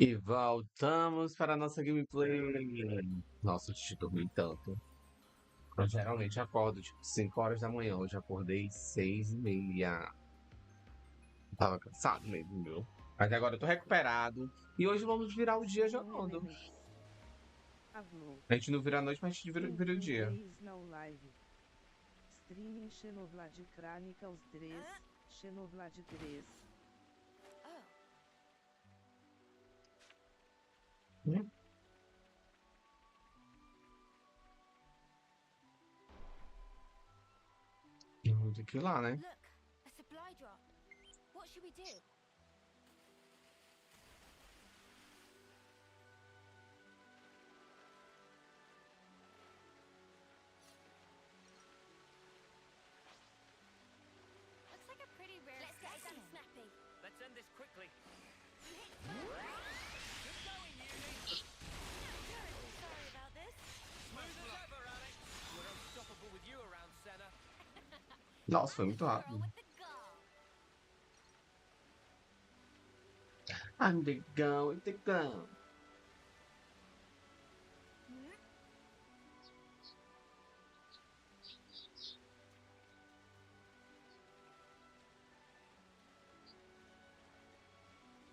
E voltamos para a nossa gameplay. Nossa, eu dormi tanto. Eu geralmente acordo tipo 5 horas da manhã. Hoje acordei 6h30. Tava cansado mesmo, viu? Mas agora eu tô recuperado. E hoje vamos virar o dia jogando. A gente não vira a noite, mas a gente vira o dia. Live. Streaming Xenoblade Chronicles 3, Xenoblade 3. Tem que ir lá, né? Look, a supply drop. What should we do? Looks like a pretty rare. Let's get it done, Snappy. Let's end this quickly. Good going, Uni. Sorry about this. Smooth as ever, Alex. We're unstoppable with you around, Senna. Nossa, foi muito Roll rápido. with the goal. I'm the girl with the gun.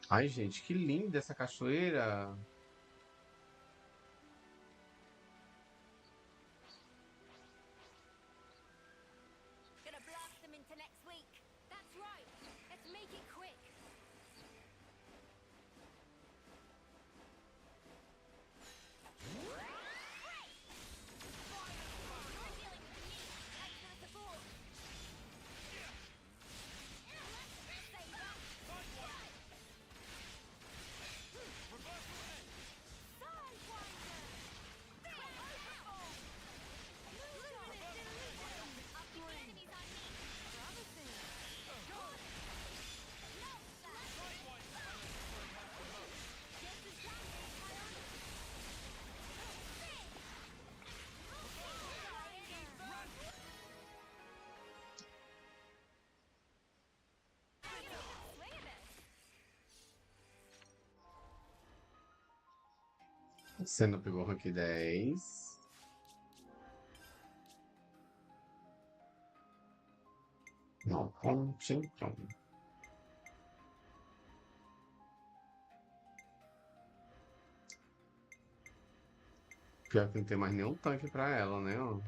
Ai, gente, que linda essa cachoeira. Gonna blast them into next week. That's right. Let's make it quick. Você não pegou rank 10. Não, ponte então. Pior que não tem mais nenhum tanque pra ela, né? Ó.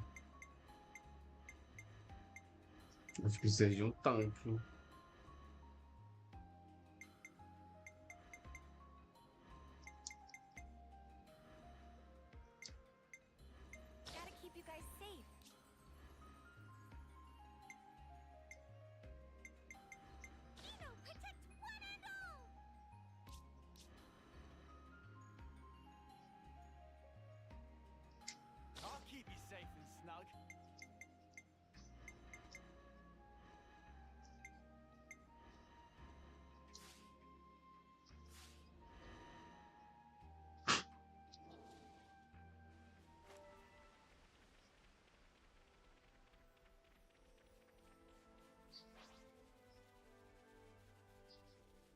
A gente precisa de um tanque. Gotta keep you guys safe. Protect one and all. I'll keep you safe and snug.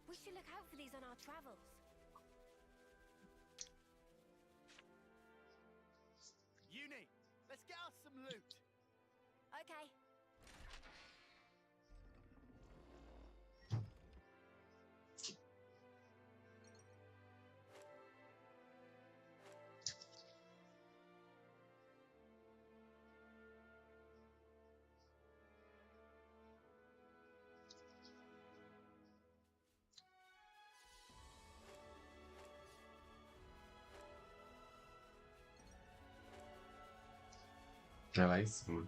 We should look out for these on our travels. Uni, let's get us some loot. Okay. É lá em cima.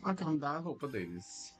Acabam da roupa deles.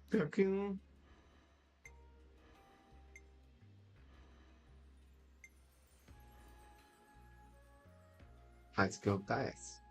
Pior que não. Mas que tá essa.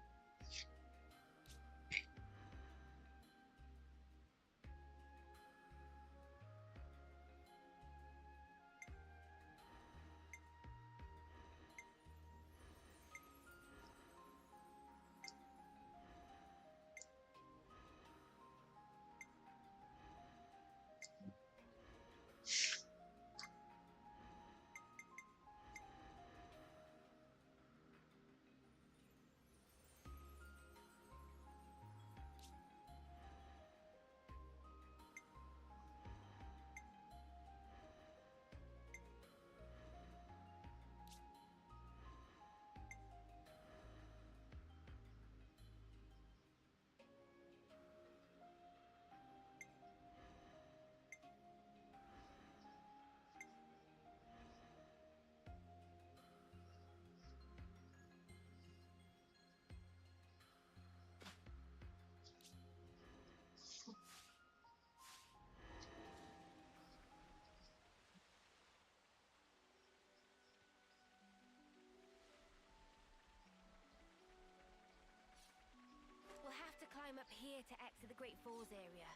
We'll have to climb up here to exit the Great Falls area.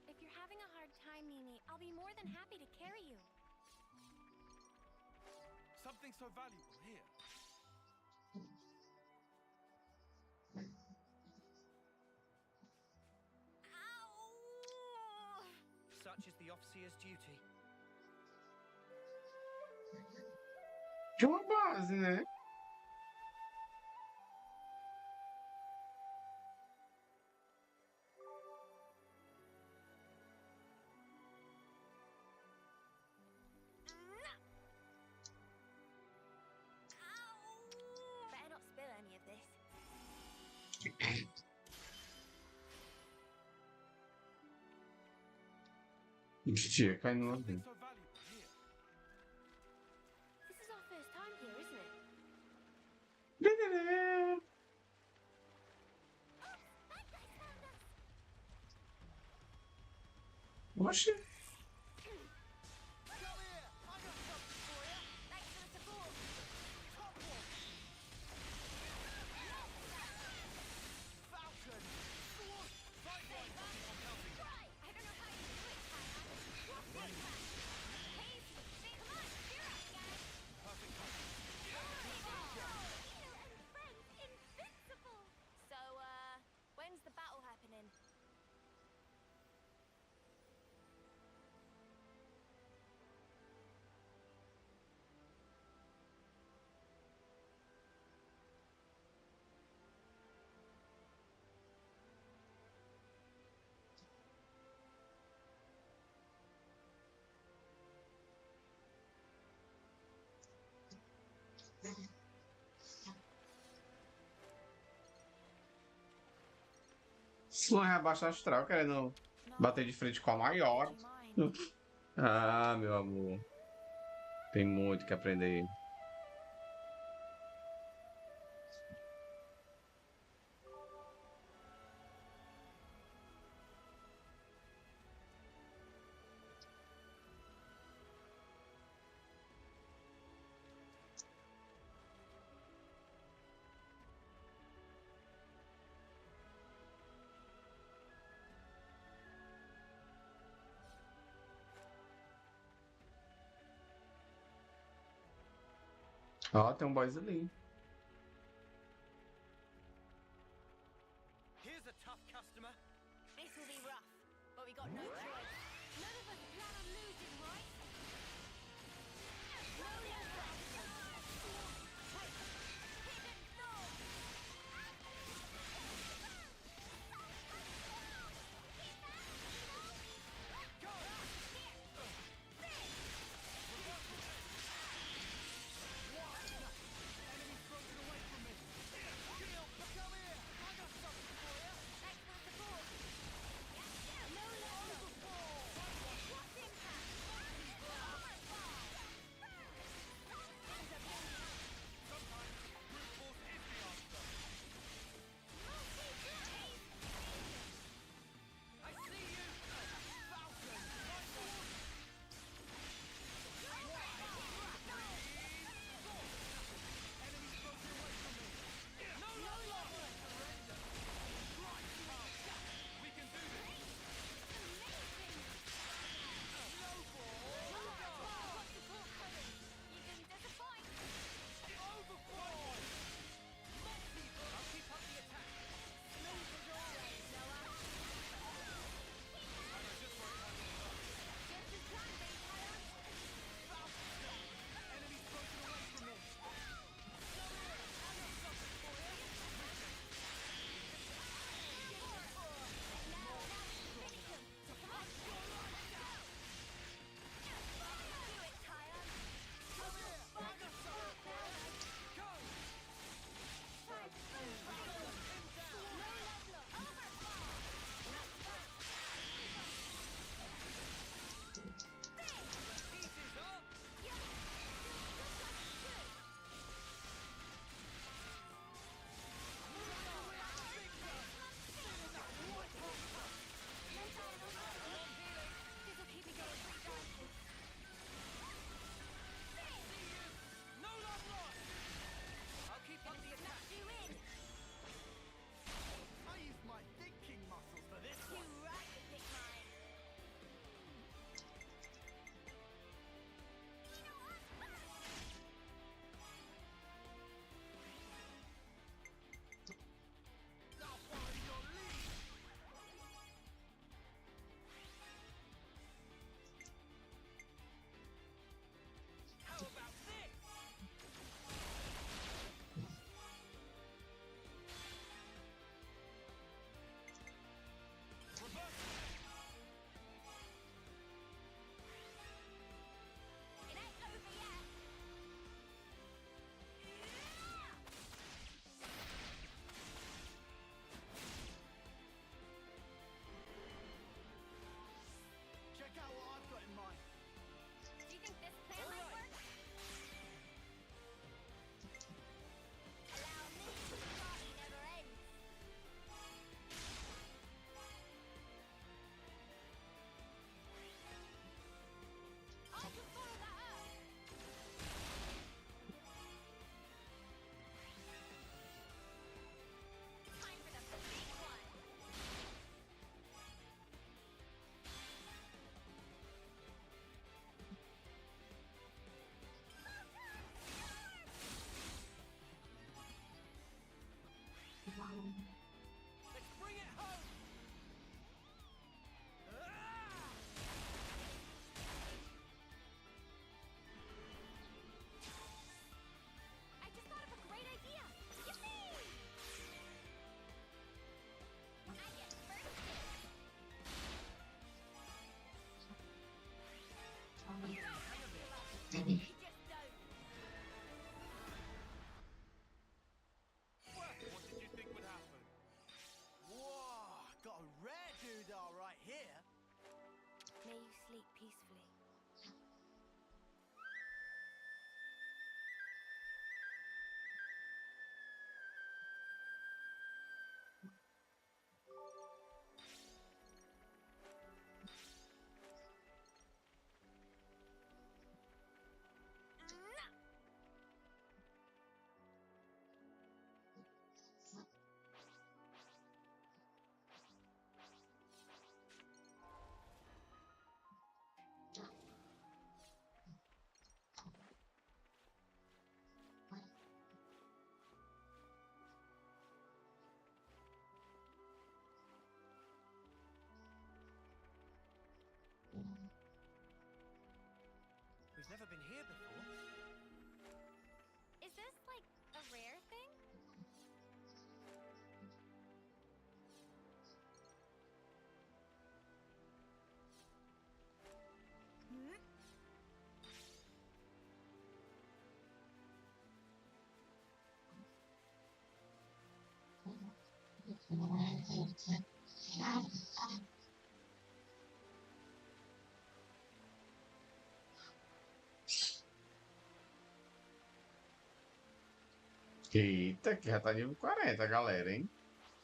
If you're having a hard time, Mimi, I'll be more than happy to carry you. Something so valuable here. Ow! Such is the officer's duty. De uma base, né? Better not spill any of this. Tia, cai no Something navio. so valuable here. This is our first time here, isn't it? That guy's found us! Oxe. Come here! I got something for you! Thanks for the support! Top one! Falcon! Sword! Fight one! I'm helping. Right! I don't know how you do it, Tyler. What's this one? Hazy! Come on, cheer up, guys! Perfect cover. Hero and friends invincible! So, when's the battle happening? Slon é abaixo astral, querendo bater de frente com a maior. Mine. Ah, meu amor. Tem muito que aprender. Ó, tem um boys ali. Here's a tough customer. This will be rough, but we got no choice. None of us plan on losing, right? No losers! Hidden thought! Excellent support! No losers! peacefully. We've never been here before. Is this like a rare thing? Eita, que já tá nível 40, galera, hein?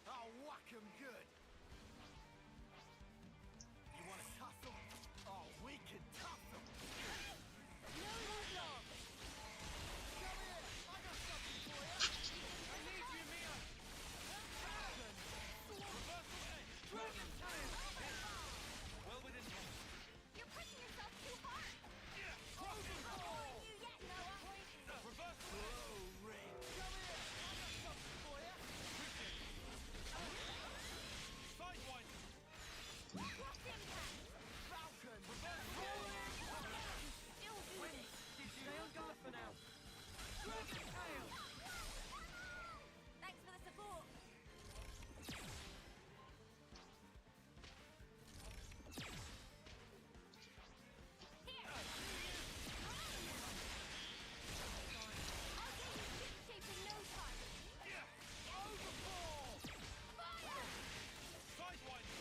I'll whack 'em good. You want to tussle? Oh, we can tussle. No love. Come here. I got something for you. I need you, Mia. Dragon. Reversal edge. Dragon tail. Well within range. You're pushing yourself too hard. Yeah. Overhaul. You yet, Noah? Reversal edge. Ring. Come here. I got something for you. Sidewinder. What's impact? Falcon. Reversal edge. Still do this. Stay on guard for now. Dragon tail. Thanks for the support. Here. I'll get you ship-shape in no time. Overhaul. Fire! Sidewinder.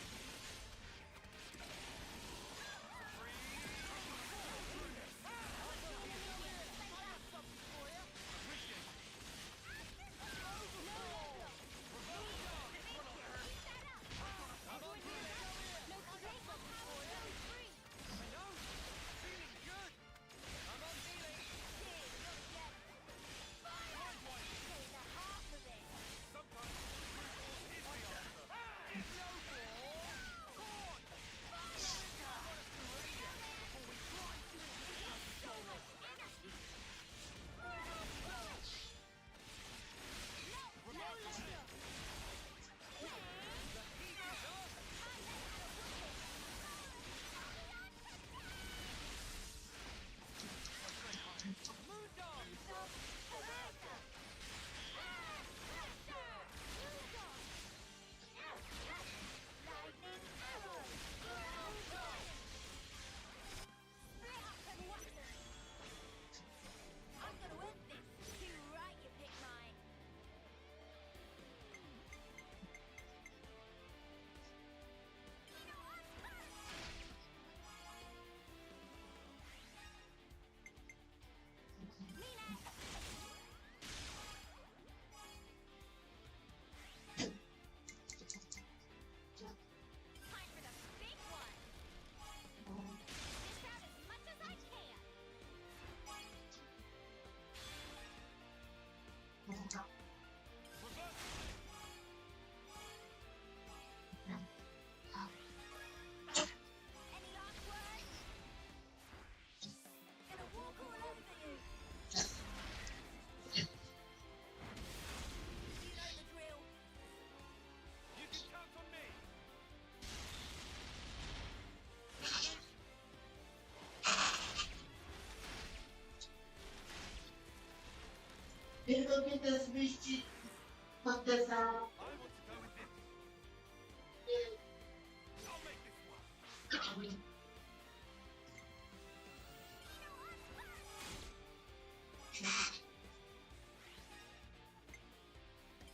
I'm gonna win this. Too right you picked mine. Time for the big one. Dish out as much as I can. Any last words? Gonna walk all over you. You know the drill. You can count on me. NINTENDOSWITCH podcast. I want to go with this. I'll make this work.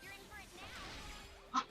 You're in for it now.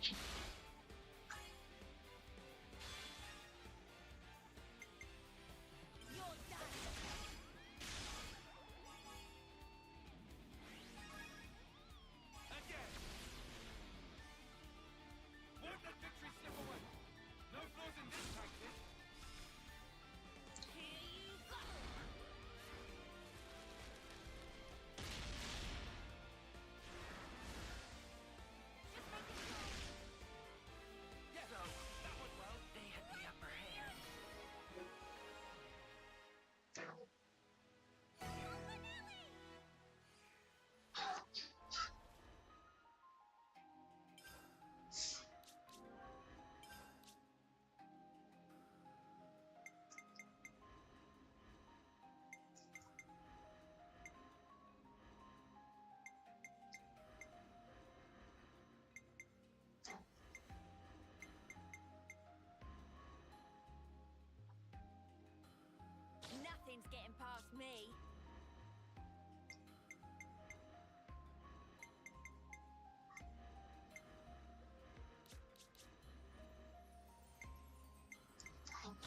Nothing's getting past me.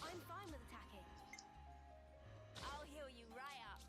I'm fine with attacking. I'll heal you right up.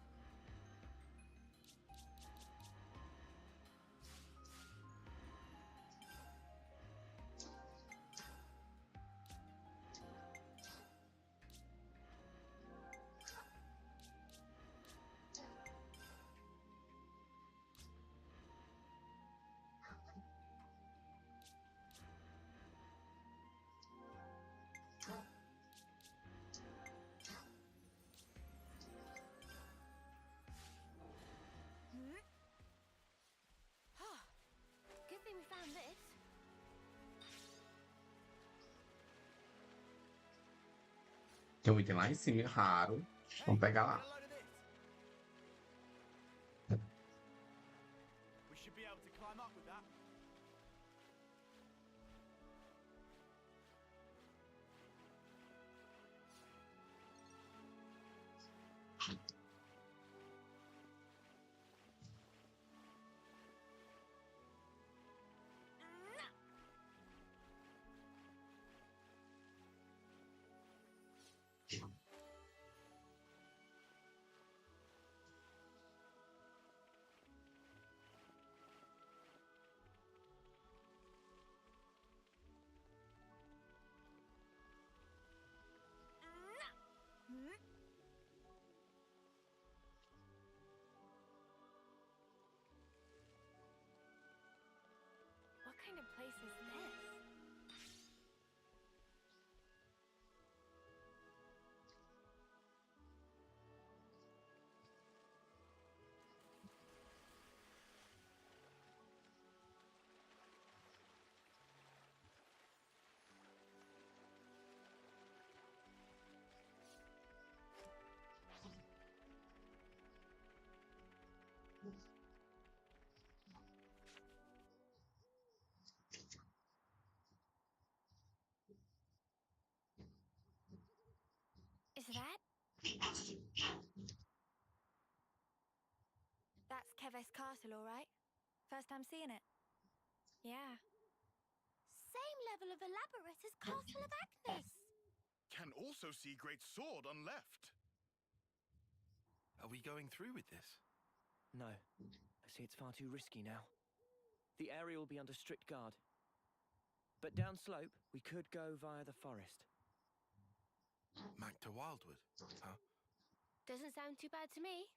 Good thing we found this. Tem um item lá em cima, raro. Vamos pegar lá. Get a load of this. We should be able to climb up with that. What kind of place is this? Is that? That's Keves Castle, all right? First time seeing it. Yeah. Same level of elaborate as Castle of Agnes. Can also see great sword on left. Are we going through with this? No. I see it's far too risky now. The area will be under strict guard. But down slope, we could go via the forest. Back to Wildwood, huh? Doesn't sound too bad to me.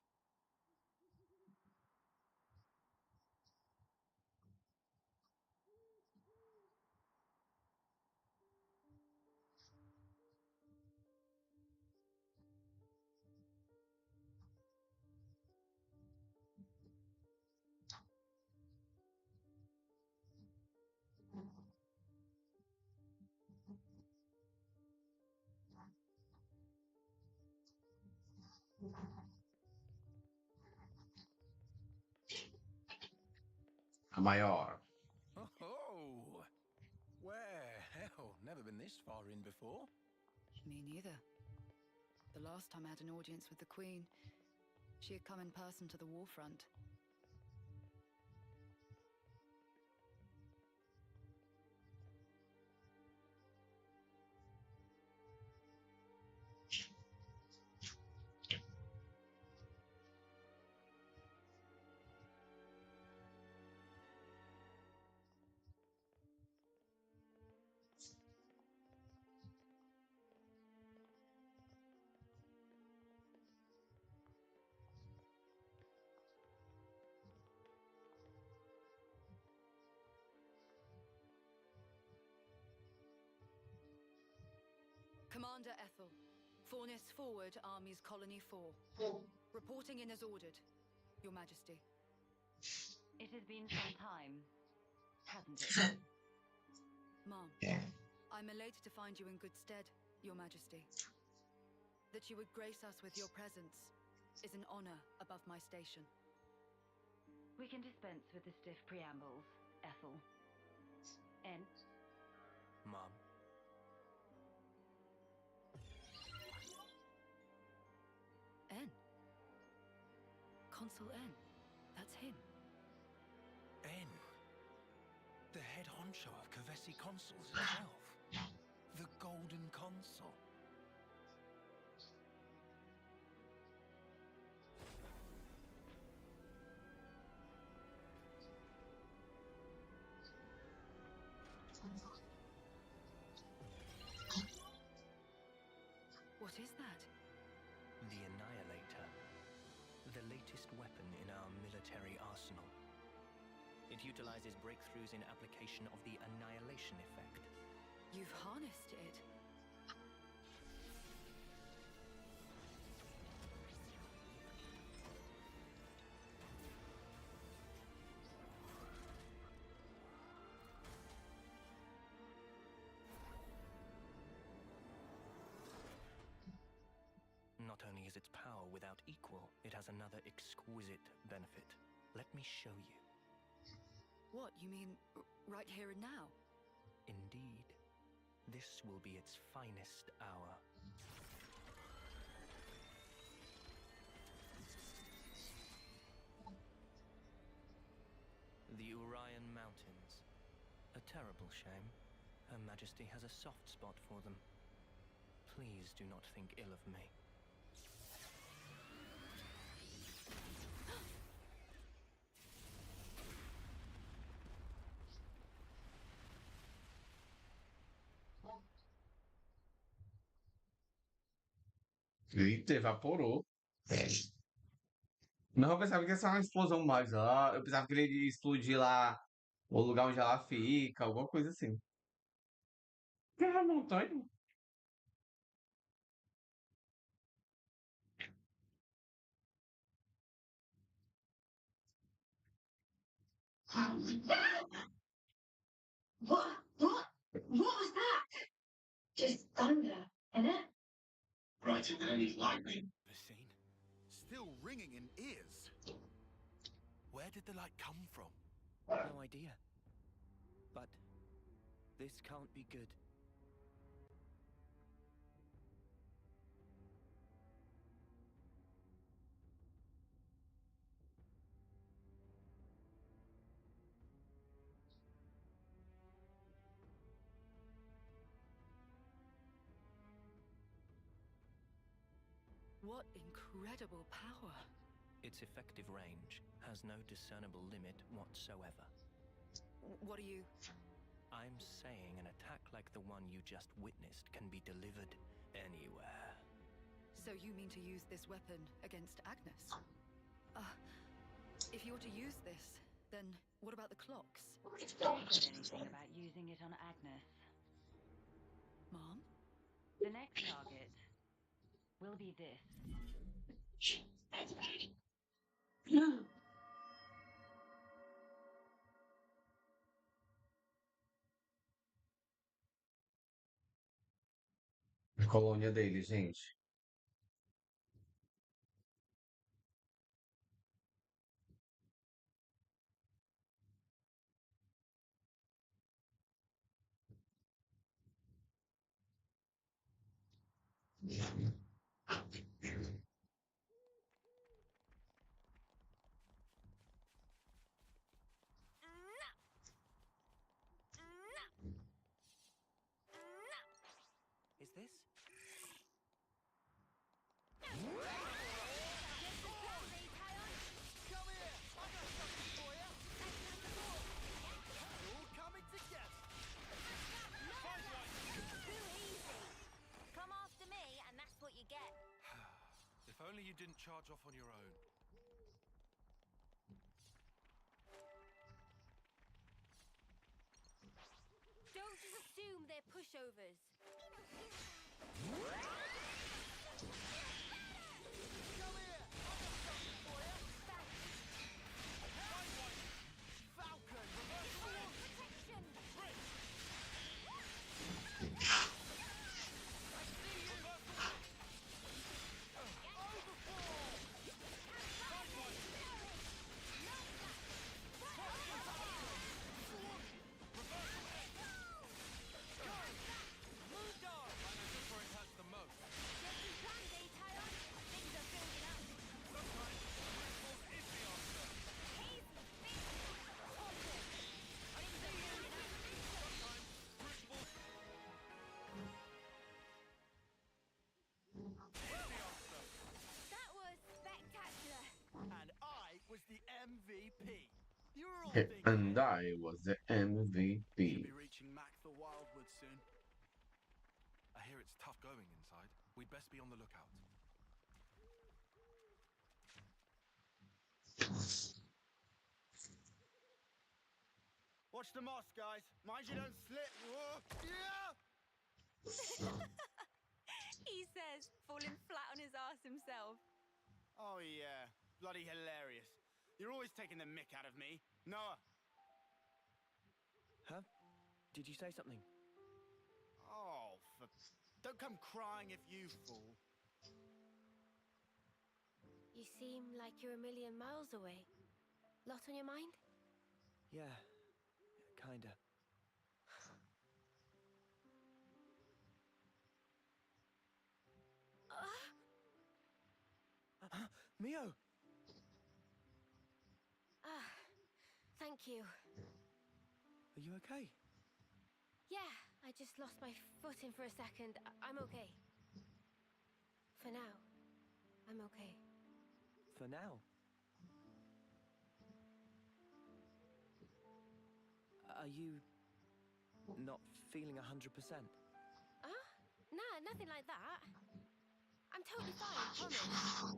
A maior. Oh, where? Hell, never been this far in before. Me neither. The last time I had an audience with the Queen, she had come in person to the war front. Commander Ethel, Fornis forward, Armies Colony 4. Reporting in as ordered, Your Majesty. It has been some time, hasn't it? Ma'am, I'm elated to find you in good stead, Your Majesty. That you would grace us with your presence is an honor above my station. We can dispense with the stiff preambles, Ethel. En? Mom. En? Consul N. That's him. N. The head honcho of Kavesi Consuls himself. The Golden Consul. What is that? The Annihilator. The latest weapon in our military arsenal. It utilizes breakthroughs in application of the annihilation effect. You've harnessed it. Not only is its power without equal, it has another exquisite benefit. Let me show you. What, you mean right here and now? Indeed. This will be its finest hour. The Urian Mountains. A terrible shame. Her Majesty has a soft spot for them. Please do not think ill of me. Eita, evaporou. Não, eu pensava que ia ser uma explosão mais. Eu pensava que ele ia explodir lá o lugar onde ela fica, alguma coisa assim. Que é a montanha? What was that? Just thunder, innit? Brighter than any lightning. The scene. Still ringing in ears. Where did the light come from? No idea. But this can't be good. What incredible power. Its effective range has no discernible limit whatsoever. What are you... I'm saying an attack like the one you just witnessed can be delivered anywhere. So you mean to use this weapon against Agnes? If you're to use this, then what about the clocks? Don't say anything about using it on Agnes. Mom? The next target will be this. No. A colônia dele, gente. Is this? Come here! I got something for you! All coming together! Too easy. Come after me, and that's what you get. If only you didn't charge off on your own. Don't just assume they're pushovers. Come here! I got something for you! Falcon! Reversal! Protection! I know just where it hurts the most. the MVP. You were all And thinking it. I was the Should MVP. be reaching Mac the Wildwood soon. I hear it's tough going inside. We'd best be on the lookout. Watch the moss, guys. Mind you don't slip. Whoa. Yeah! He says, falling flat on his ass himself. Oh, yeah. Bloody hilarious. You're always taking the mick out of me. Noah. Huh? Did you say something? Oh, don't come crying if you fall. You seem like you're a million miles away. Lot on your mind? Yeah, kinda. Mio! Thank you. Are you okay? Yeah, I just lost my footing for a second. I'm okay. For now, I'm okay. For now? Are you not feeling 100%? Nah, nothing like that. I'm totally fine, promise.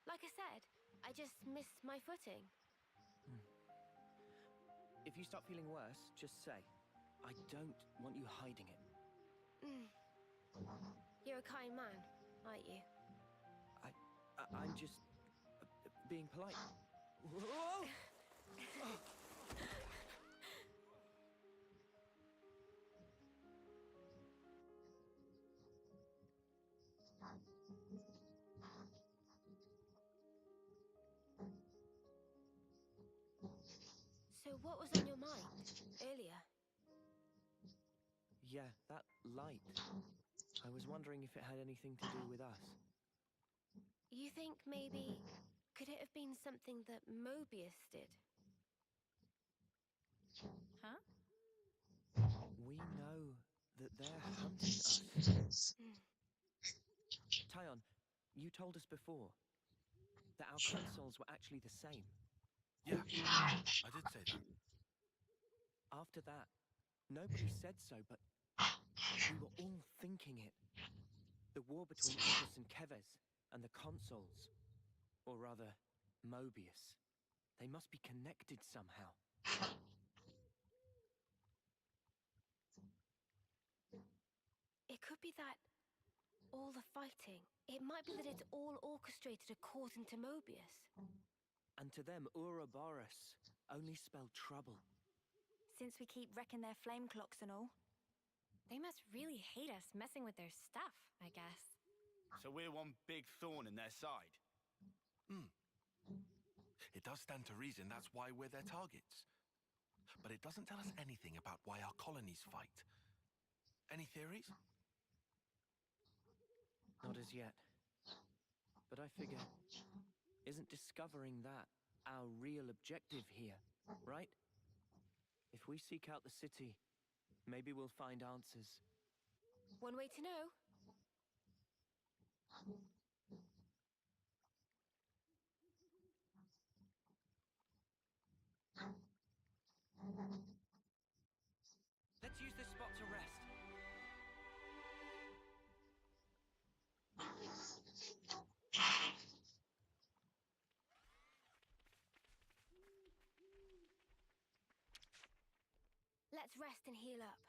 Like I said, I just missed my footing. If you start feeling worse, just say. I don't want you hiding it. You're a kind man, aren't you? I'm just being polite. Whoa! So what was on your mind earlier? Yeah, that light. I was wondering if it had anything to do with us. You think maybe... Could it have been something that Mobius did? Huh? We know that they're hunting us. Tyon, you told us before that our consoles were actually the same. Yeah, I did say that. After that, nobody said so, but we were all thinking it. The war between Opus and Keves, and the consoles. Or rather, Mobius. They must be connected somehow. It could be that... all the fighting. It might be that it's all orchestrated according to Mobius. And to them, Ouroboros only spelled trouble. Since we keep wrecking their flame clocks and all. They must really hate us messing with their stuff, I guess. So we're one big thorn in their side. It does stand to reason that's why we're their targets. But it doesn't tell us anything about why our colonies fight. Any theories? Not as yet. But I figure, isn't discovering that our real objective here, right? If we seek out the city, maybe we'll find answers. One way to know. Let's use this spot to rest. Let's rest and heal up.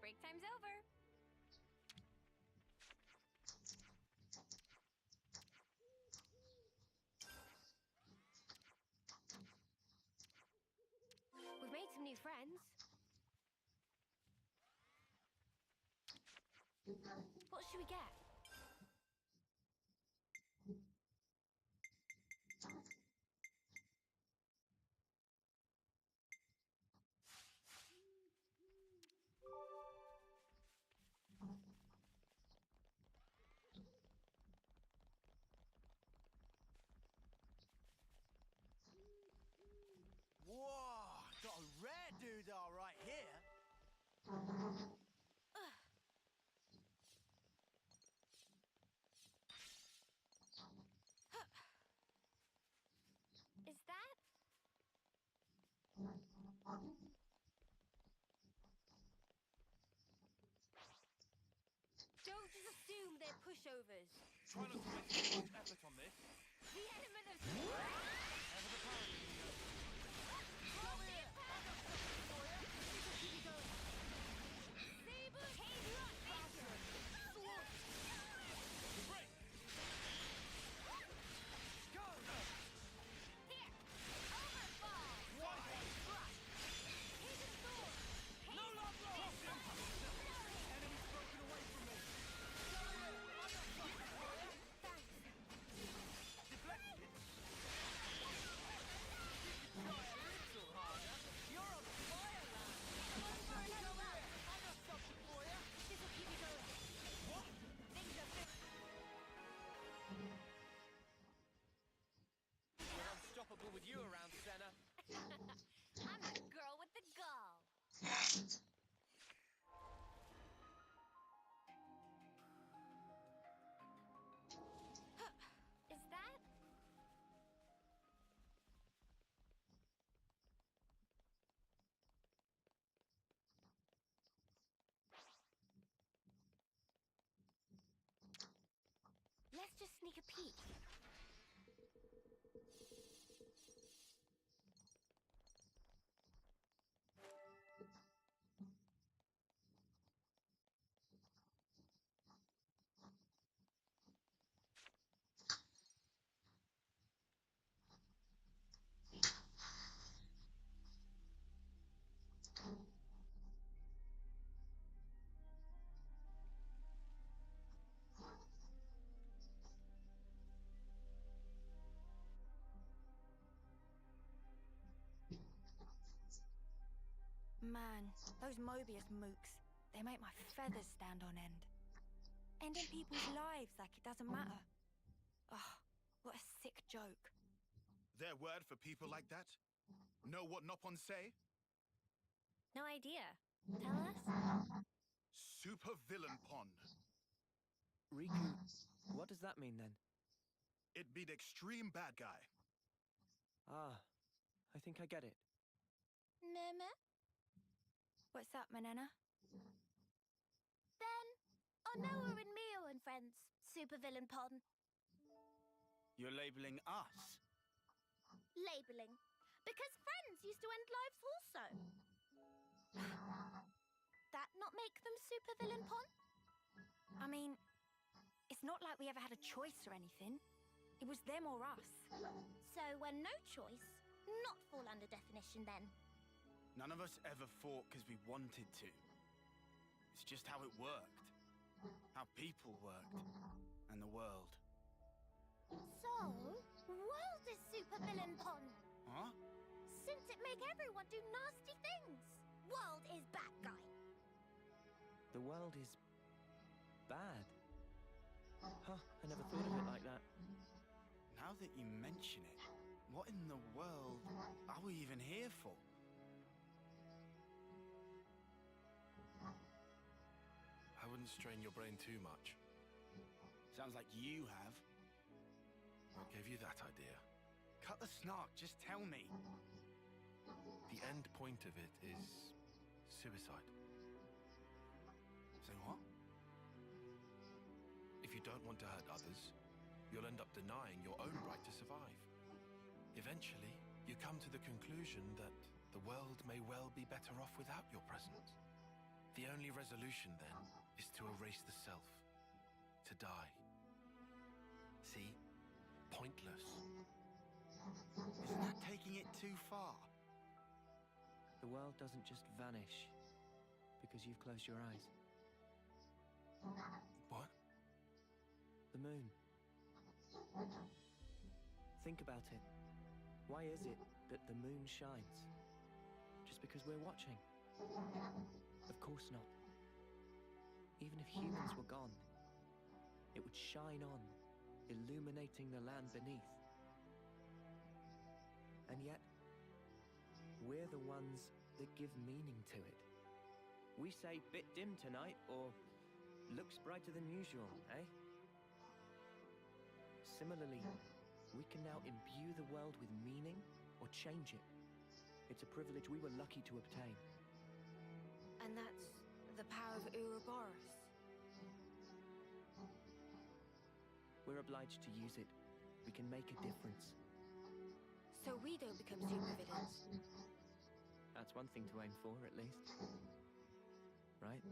Break time's over. We've made some new friends. What should we get? Is that? Don't just assume they're pushovers. Try not to waste too much effort on this. The element of surprise. Ever the parry, Neo. Come here. I got something for you. Keep it going. Saber Rock Action. Break! Go! Here. Overfall. Right. Hidden Sword. No love lost! Enemy's broken away from me. Thanks. Deflected. You're on fire, lad. One for another round. I got something for you. This'll keep you going. What? Things are fit. We're unstoppable with you around, Senna. I'm the girl with the gall. Is that? Let's just sneak a peek. Man, those Mobius mooks, they make my feathers stand on end. Ending people's lives like it doesn't matter. Oh, what a sick joke. Their word for people like that? Know what Nopon say? No idea. Tell us? Super villain pon. Riku, what does that mean then? It be the extreme bad guy. Ah, I think I get it. Meme? What's up, Manana? Then, Onoa and Mio and friends, supervillain pon. You're labeling us? Labeling. Because friends used to end lives also. That not make them supervillain pon? I mean, it's not like we ever had a choice or anything. It was them or us. So when no choice, not fall under definition then. None of us ever fought because we wanted to. It's just how it worked. How people worked. And the world. So, world is supervillain pon. Huh? Since it make everyone do nasty things. World is bad guy. The world is bad. Huh, I never thought of it like that. Now that you mention it, what in the world are we even here for? I wouldn't strain your brain too much. Sounds like you have. What gave you that idea? Cut the snark, just tell me. The end point of it is suicide. Say what? If you don't want to hurt others, you'll end up denying your own right to survive. Eventually, you come to the conclusion that the world may well be better off without your presence. The only resolution, then, is to erase the self. To die. See? Pointless. Isn't that taking it too far? The world doesn't just vanish because you've closed your eyes. What? The moon. Think about it. Why is it that the moon shines? Just because we're watching? Of course not. Even if humans were gone, it would shine on, illuminating the land beneath. And yet, we're the ones that give meaning to it. We say bit dim tonight, or looks brighter than usual, eh? Similarly, we can now imbue the world with meaning or change it. It's a privilege we were lucky to obtain. And that's the power of Ouroboros. We're obliged to use it. We can make a difference. So we don't become supervillains. That's one thing to aim for, at least. Right?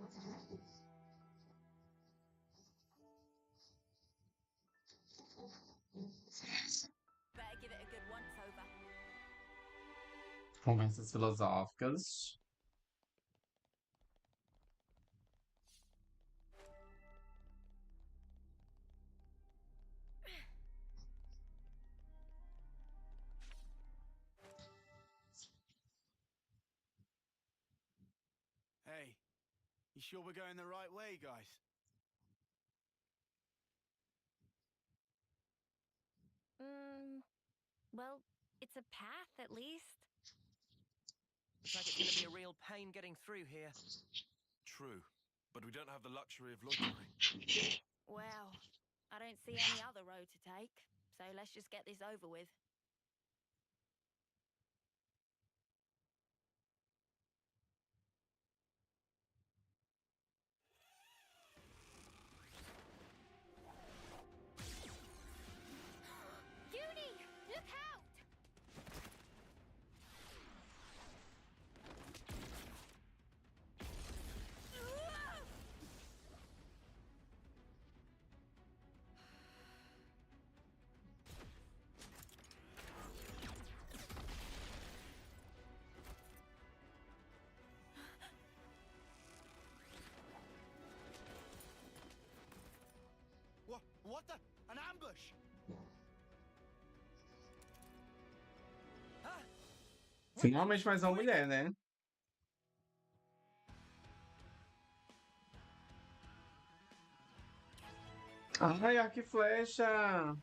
Better give it a good once-over. Conversas filosóficas. Hey, you sure we're going the right way, guys? Well, it's a path at least. Looks like it's gonna be a real pain getting through here. True, but we don't have the luxury of loitering. Well, I don't see any other road to take, so let's just get this over with. Judy, look out! What the? An ambush! Finalmente mais uma mulher, né? Ai, arco e flecha!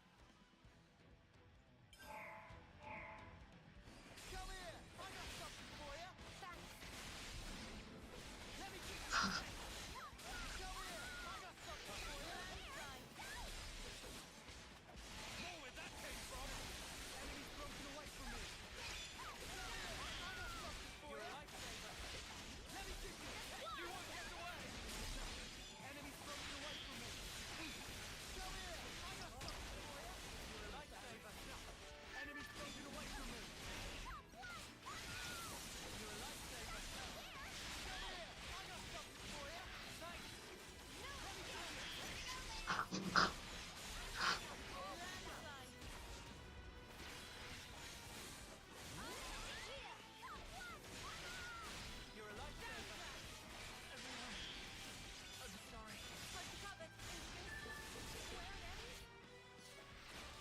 Come here! I got something for you! Thanks. Let me keep Come here! I got something for you! Know where that came from! Enemy's broken away from me! Come here! I got something for you! Let me keep you! You won't get away! Enemy's broken away from me! Come here! I got something for you! You're a lifesaver! Enemy's broken away from me! You're a lifesaver! Come here! I got something for you! Thanks! Let me show you! You're a lifesaver! Everyone! I'm sorry. Close the cupboard. Where are they?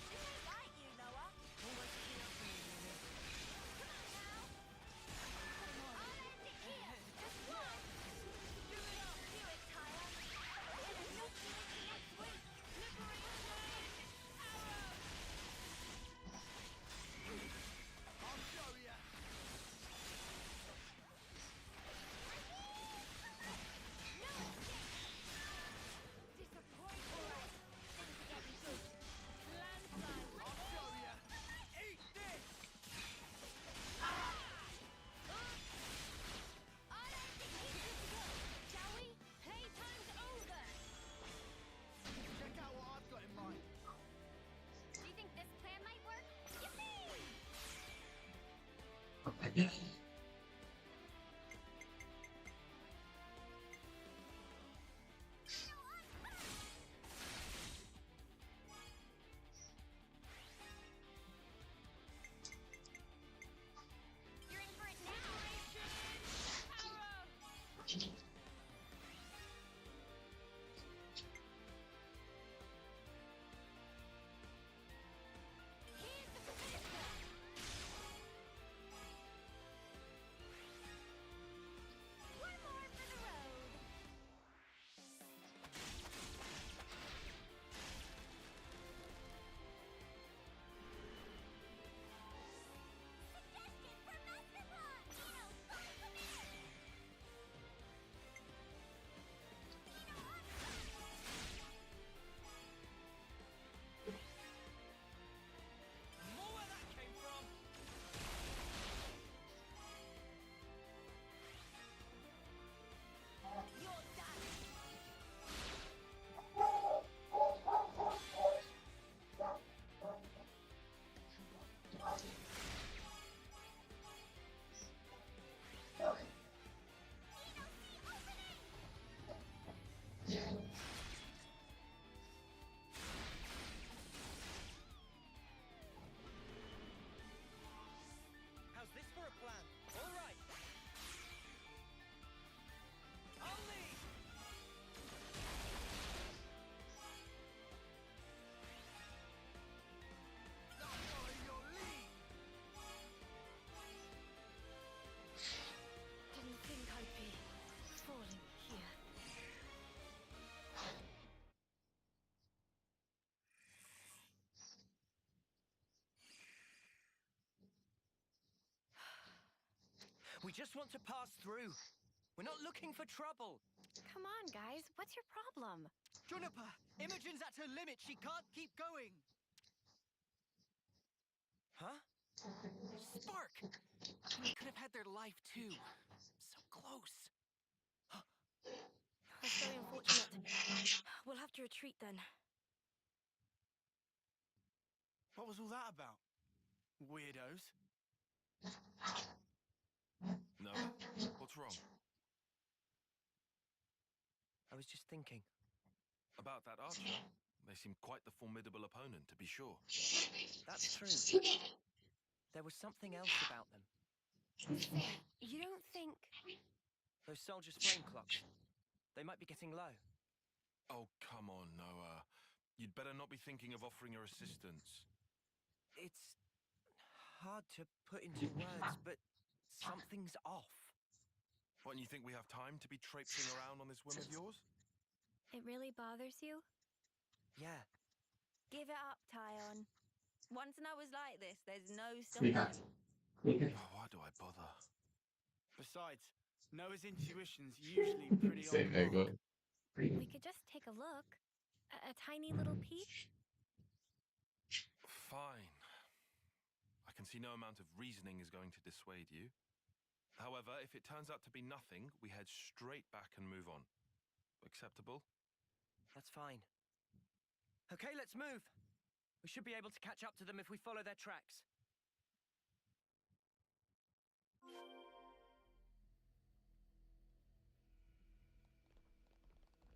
This ain't like you, Noah. Always clean up for you, Nina. Come on now. I'll end it here. Just one. Do it, Tyler. We're gonna knock you into next week. Liberation! Arrow! I'll show you! No escape! Disappointment! Things are getting good. Landslide! I'll show you! Eat this! I'll end it here. Shall we? Playtime's over. Check out what I've got in mind. Do you think this plan might work? Yippee! You're in for it now. Arrow! Here's the professor. We just want to pass through. We're not looking for trouble. Come on, guys. What's your problem? Juniper, Imogen's at her limit. She can't keep going. Huh? Spark! We could have had their life too. So close. That's very unfortunate. We'll have to retreat then. What was all that about? Weirdos. Noah, what's wrong? I was just thinking. About that archer? They seem quite the formidable opponent, to be sure. That's true. There was something else about them. You don't think... Those soldiers' flame clocks. They might be getting low. Oh, come on, Noah. You'd better not be thinking of offering her assistance. It's hard to put into words, but something's off. What, and you think we have time to be traipsing around on this whim of yours? It really bothers you? Yeah. Give it up, Tyon. Once I was like this, there's no Sweetheart. stopping. Oh, why do I bother? Besides, Noah's intuition's usually pretty Say on very mark. good. We could just take a look. A tiny little peek? Fine. I can see no amount of reasoning is going to dissuade you. However, if it turns out to be nothing, we head straight back and move on. Acceptable? That's fine. Okay, let's move. We should be able to catch up to them if we follow their tracks.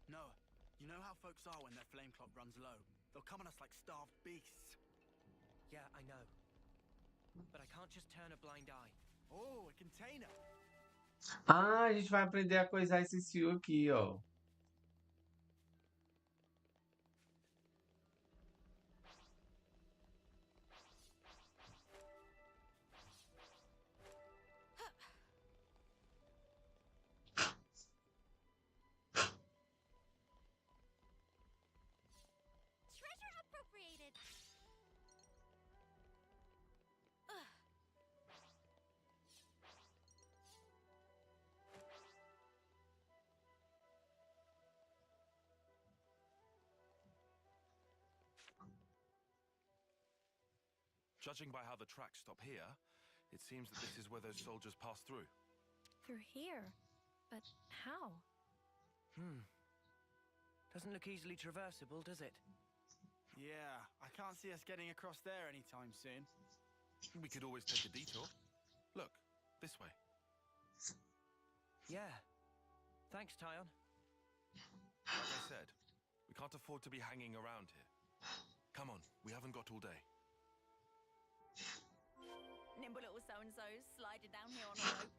Noah, you know how folks are when their flame clock runs low? They'll come on us like starved beasts. Yeah, I know. But I can't just turn a blind eye. Oh, a container. Ah, a gente vai aprender a coisar esse fio aqui, ó. Treasure appropriated! Judging by how the tracks stop here, it seems that this is where those soldiers passed through. Through here? But how? Doesn't look easily traversable, does it? Yeah, I can't see us getting across there anytime soon. We could always take a detour. Look, this way. Yeah. Thanks, Tyon. Like I said, we can't afford to be hanging around here. Come on, we haven't got all day. Nimble little so-and-sos sliding down here on a rope.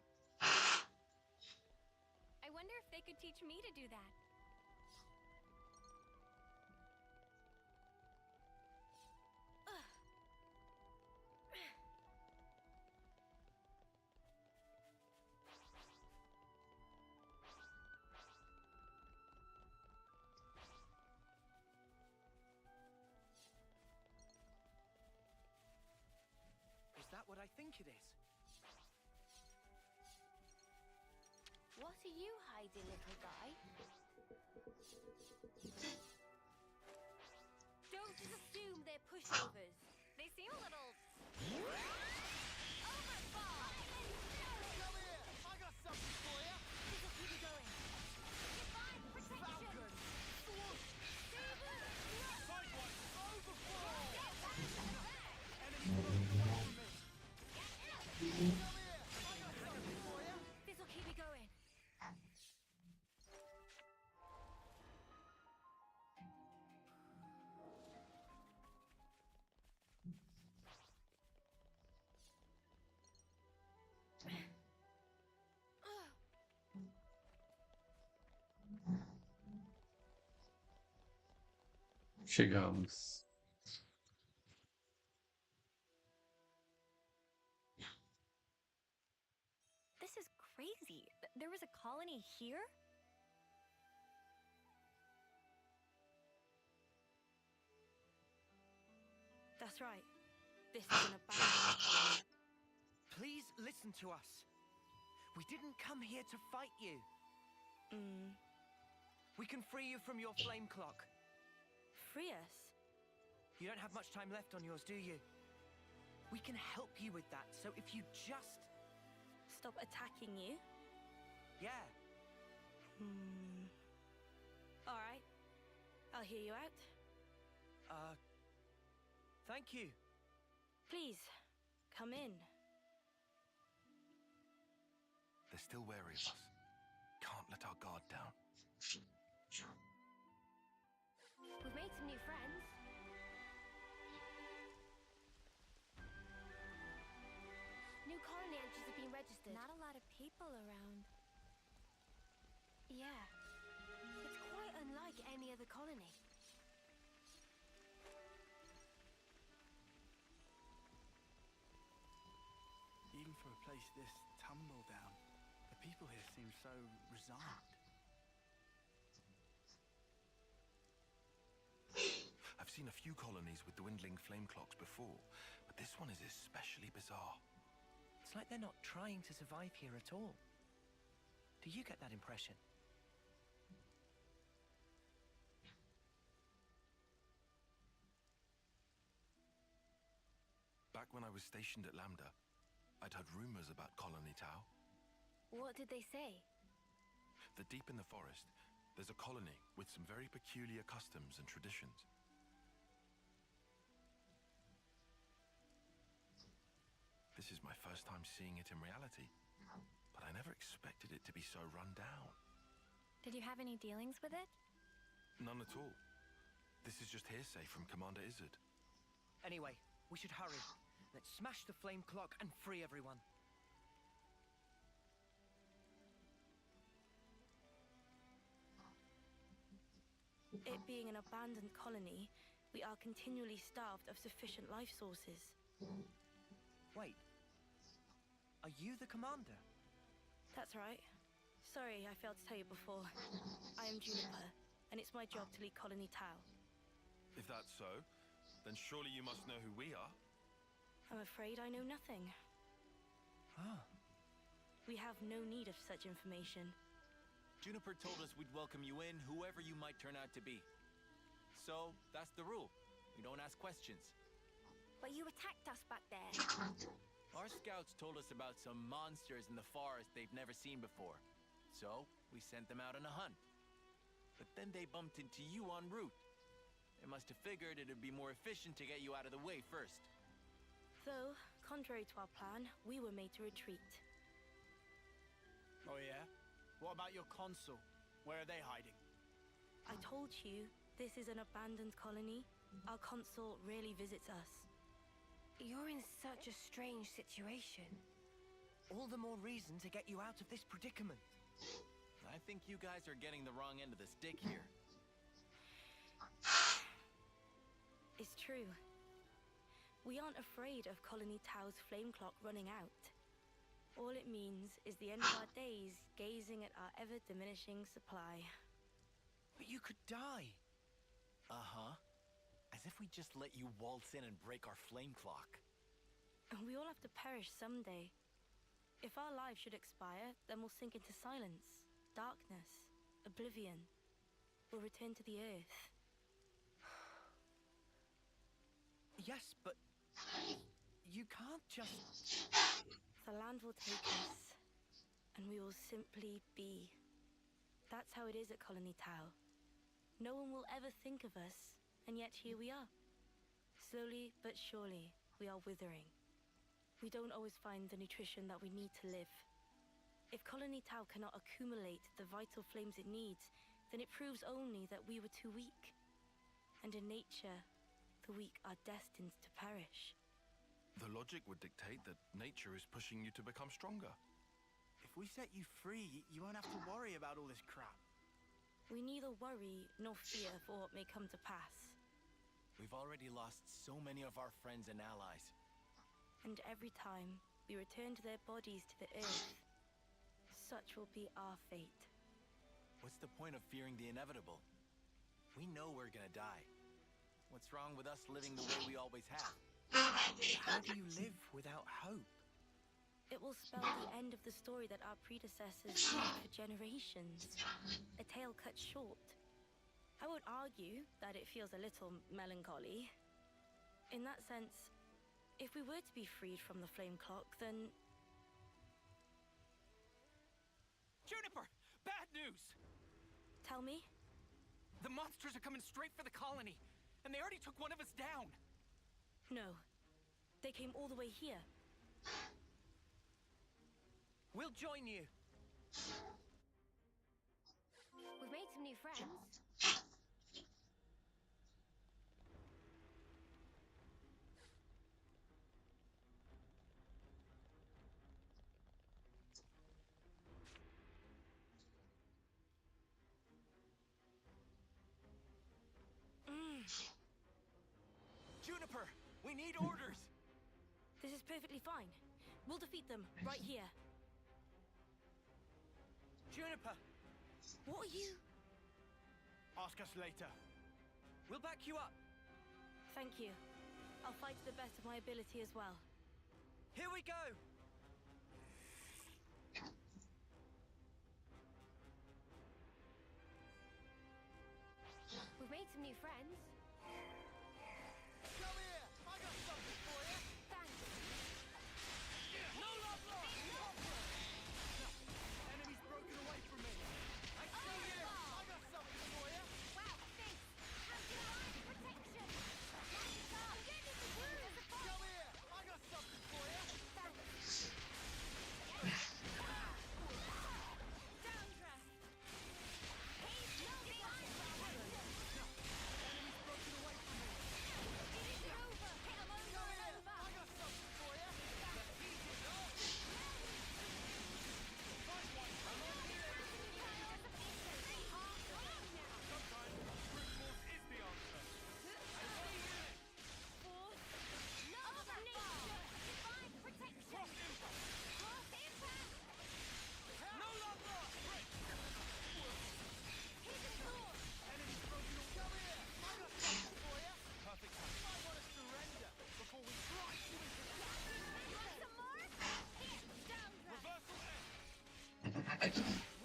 I wonder if they could teach me to do that. Is that what I think it is? What are you hiding, little guy? Don't just assume they're pushovers. They seem a little... overboard! Come here! I got something for you! This'll keep you going. Divine protection! Falcon! Swoosh! Sidewise! Overflow! Enemy close to me! Come here! I got something for you! This'll keep you going. Chegamos. This is crazy. There was a colony here? That's right. This is an abandoned colony. Please listen to us. We didn't come here to fight you. Hmm. We can free you from your flame clock. Free us? You don't have much time left on yours, do you? We can help you with that, so if you just... Stop attacking you? Yeah. Alright. I'll hear you out. Thank you. Please, come in. They're still wary of us. Can't let our guard down. We've made some new friends. New colony entries have been registered. Not a lot of people around. Yeah. It's quite unlike any other colony. Even for a place this tumble down, the people here seem so resigned. I've seen a few colonies with dwindling flame clocks before, but this one is especially bizarre. It's like they're not trying to survive here at all. Do you get that impression? Back when I was stationed at Lambda, I'd heard rumors about Colony Tau. What did they say? That deep in the forest, there's a colony with some very peculiar customs and traditions. This is my first time seeing it in reality, but I never expected it to be so run down. Did you have any dealings with it? None at all. This is just hearsay from Commander Izzard. Anyway, we should hurry. Let's smash the flame clock and free everyone. It being an abandoned colony, we are continually starved of sufficient life sources. Wait. Are you the commander? That's right. Sorry, I failed to tell you before. I am Juniper, and it's my job to lead Colony Tau. If that's so, then surely you must know who we are. I'm afraid I know nothing. Ah. We have no need of such information. Juniper told us we'd welcome you in, whoever you might turn out to be. So, that's the rule. We don't ask questions. But you attacked us back there. Our scouts told us about some monsters in the forest they've never seen before. So, we sent them out on a hunt. But then they bumped into you en route. They must have figured it'd be more efficient to get you out of the way first. Though, contrary to our plan, we were made to retreat. Oh yeah? What about your consul? Where are they hiding? I told you, this is an abandoned colony. Our consul rarely visits us. You're in such a strange situation. All the more reason to get you out of this predicament. I think you guys are getting the wrong end of the stick here. It's true. We aren't afraid of Colony Tau's flame clock running out. All it means is the end of our days gazing at our ever-diminishing supply. But you could die. Uh-huh. As if we just let you waltz in and break our flame clock. And we all have to perish someday. If our lives should expire, then we'll sink into silence, darkness, oblivion. We'll return to the earth. Yes, but... you can't just... The land will take us, and we will simply be. That's how it is at Colony Tau. No one will ever think of us, and yet here we are. Slowly but surely, we are withering. We don't always find the nutrition that we need to live. If Colony Tau cannot accumulate the vital flames it needs, then it proves only that we were too weak. And in nature, the weak are destined to perish. The logic would dictate that nature is pushing you to become stronger. If we set you free, you won't have to worry about all this crap. We neither worry nor fear for what may come to pass. We've already lost so many of our friends and allies. And every time we return to their bodies to the earth, such will be our fate. What's the point of fearing the inevitable? We know we're gonna die. What's wrong with us living the way we always have? How do you live without hope? It will spell the end of the story that our predecessors told for generations. A tale cut short. I would argue that it feels a little melancholy. In that sense, if we were to be freed from the flame clock, then... Juniper! Bad news! Tell me? The monsters are coming straight for the colony, and they already took one of us down. No. They came all the way here. We'll join you. We've made some new friends. Juniper, we need orders. This is perfectly fine. We'll defeat them right here. Juniper! What are you? Ask us later. We'll back you up. Thank you. I'll fight to the best of my ability as well. Here we go! We've made some new friends. Come here! I got something for you! Thanks. No love lost! Enemy's broken away from me. I see you! I got something for you! Wow, thanks. How's your line of protection? Lights up. Get in the room. There's a fight. Come here! I got something for you! Thanks. Downdraft. He's moving on. Enemy's broken away from me! It isn't over. Hit 'em over Come and here! over. I got something for you! Sometimes brute force is the answer. Divine protection. Cross impact. No love lost! He's a sword. Enemy's broken away. Come here! I got something for you! Perfect You time. might want to surrender before we slice you into Want some more? Here, downdraft. Reversal end.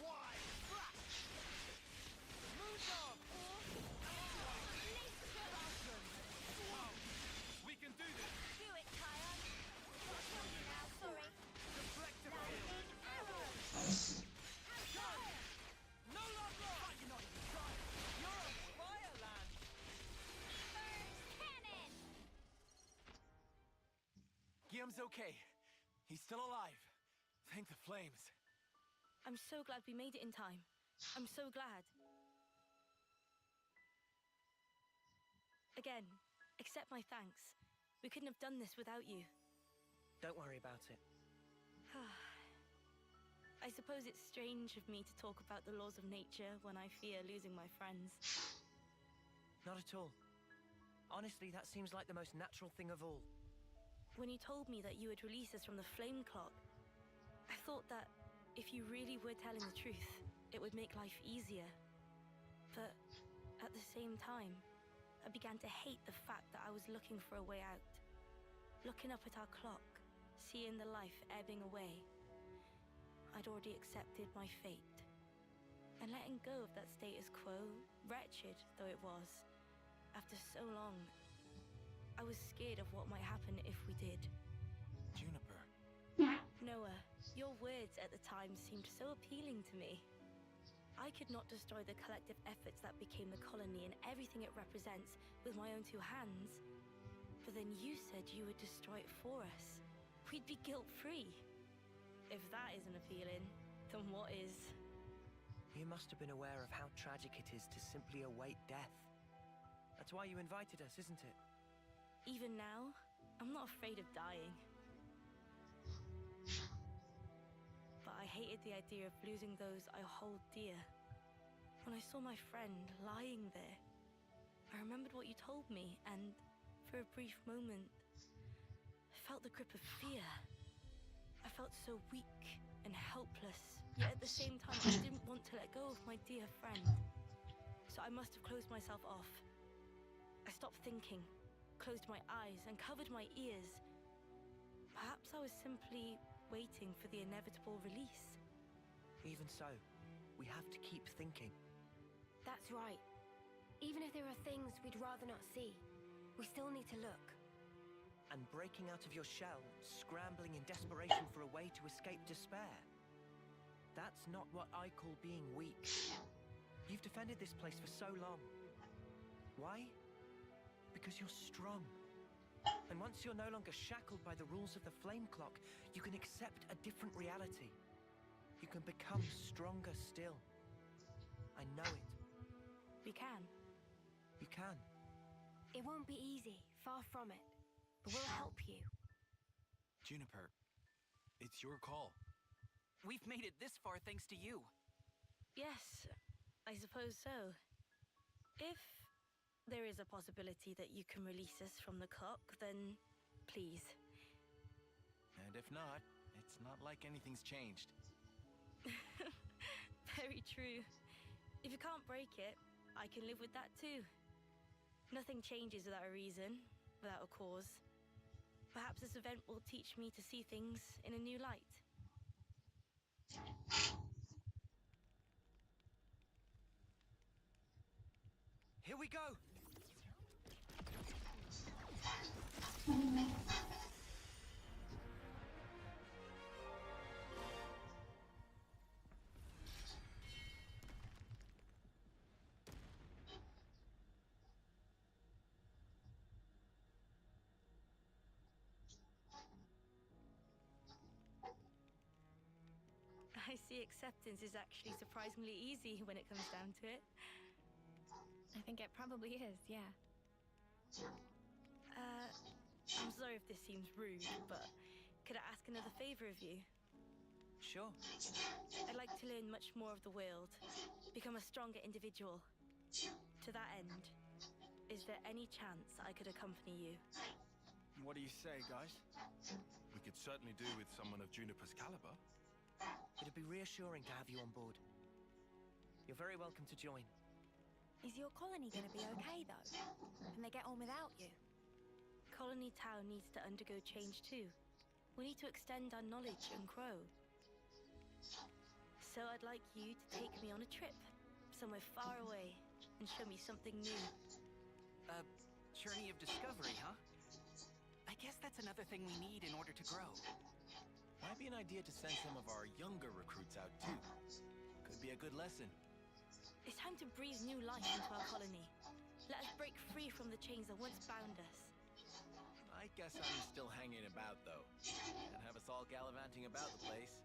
wide flash! Move on! We can do this. Do it, Kion. Got to kill you now, sorry. Deflective Lightning arrow. No love lost! You're not even trying. You're on fire, lad. Burst cannon. Guillaume's okay. He's still alive. Thank the flames. I'm so glad we made it in time. I'm so glad. Again, accept my thanks. We couldn't have done this without you. Don't worry about it. I suppose it's strange of me to talk about the laws of nature when I fear losing my friends. Not at all. Honestly, that seems like the most natural thing of all. When you told me that you would release us from the flame clock, I thought that if you really were telling the truth, it would make life easier. But at the same time, I began to hate the fact that I was looking for a way out. Looking up at our clock, seeing the life ebbing away. I'd already accepted my fate. And letting go of that status quo, wretched though it was, after so long, I was scared of what might happen if we did. Juniper. Noah, your words at the time seemed so appealing to me. I could not destroy the collective efforts that became the colony and everything it represents with my own two hands. But then you said you would destroy it for us. We'd be guilt-free. If that isn't appealing, then what is? You must have been aware of how tragic it is to simply await death. That's why you invited us, isn't it? Even now, I'm not afraid of dying. But I hated the idea of losing those I hold dear. When I saw my friend lying there, I remembered what you told me, and for a brief moment, I felt the grip of fear. I felt so weak and helpless, yet at the same time I didn't want to let go of my dear friend. So I must have closed myself off. I stopped thinking, closed my eyes and covered my ears. Perhaps I was simply waiting for the inevitable release. Even so, we have to keep thinking. That's right. Even if there are things we'd rather not see, we still need to look. And breaking out of your shell, scrambling in desperation for a way to escape despair. That's not what I call being weak. You've defended this place for so long. Why? Because you're strong. And once you're no longer shackled by the rules of the flame clock, you can accept a different reality. You can become stronger still. I know it. We can. You can. It won't be easy, far from it. But we'll help you. Juniper, it's your call. We've made it this far thanks to you. Yes, I suppose so. If there is a possibility that you can release us from the clock, then please. And if not, it's not like anything's changed. Very true. If you can't break it, I can live with that too. Nothing changes without a reason, without a cause. Perhaps this event will teach me to see things in a new light. Here we go! I see acceptance is actually surprisingly easy when it comes down to it. I think it probably is, yeah. I'm sorry if this seems rude, but could I ask another favor of you? Sure. I'd like to learn much more of the world, become a stronger individual. To that end, is there any chance I could accompany you? What do you say, guys? We could certainly do with someone of Juniper's caliber. It'd be reassuring to have you on board. You're very welcome to join. Is your colony gonna be okay, though? Can they get on without you? Colony Town needs to undergo change too. We need to extend our knowledge and grow. So I'd like you to take me on a trip, somewhere far away, and show me something new. A journey of discovery, huh? I guess that's another thing we need in order to grow. Might be an idea to send some of our younger recruits out too. Could be a good lesson. It's time to breathe new life into our colony. Let us break free from the chains that once bound us. I guess I'm still hanging about though. Can't have us all gallivanting about the place.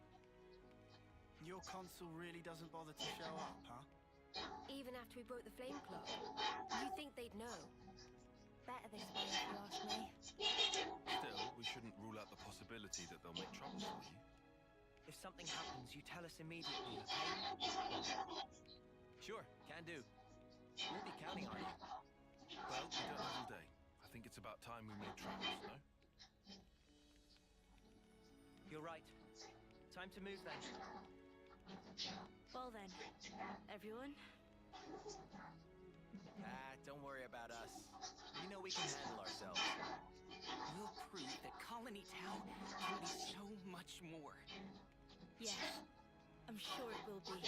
Your consul really doesn't bother to show up, huh? Even after we broke the flame clock, you'd think they'd know. Better this way, if you ask me. Still, we shouldn't rule out the possibility that they'll make trouble for you. If something happens, you tell us immediately, okay? Sure, can do. We'll be counting on you. Well, we don't have all day. I think it's about time we made tracks, no? You're right. Time to move then. Well then, everyone. Don't worry about us. We know we can handle ourselves. We'll prove that Colony Town can be so much more. Yes, I'm sure it will be.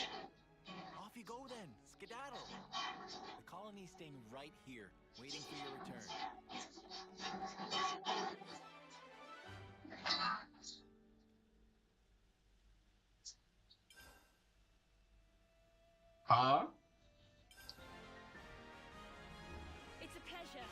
Off you go then, skedaddle. The colony's staying right here, waiting for your return. Huh? It's a pleasure.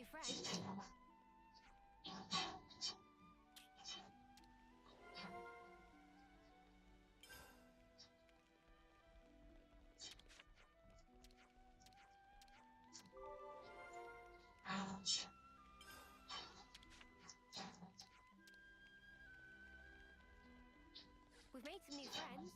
new friends. We've made some new friends.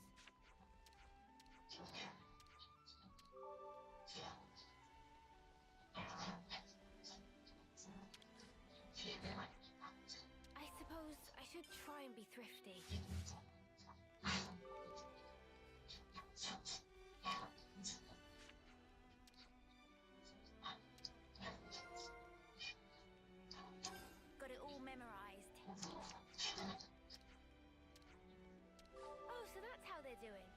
I suppose I should try and be thrifty. Got it all memorized. Oh, so that's how they're doing.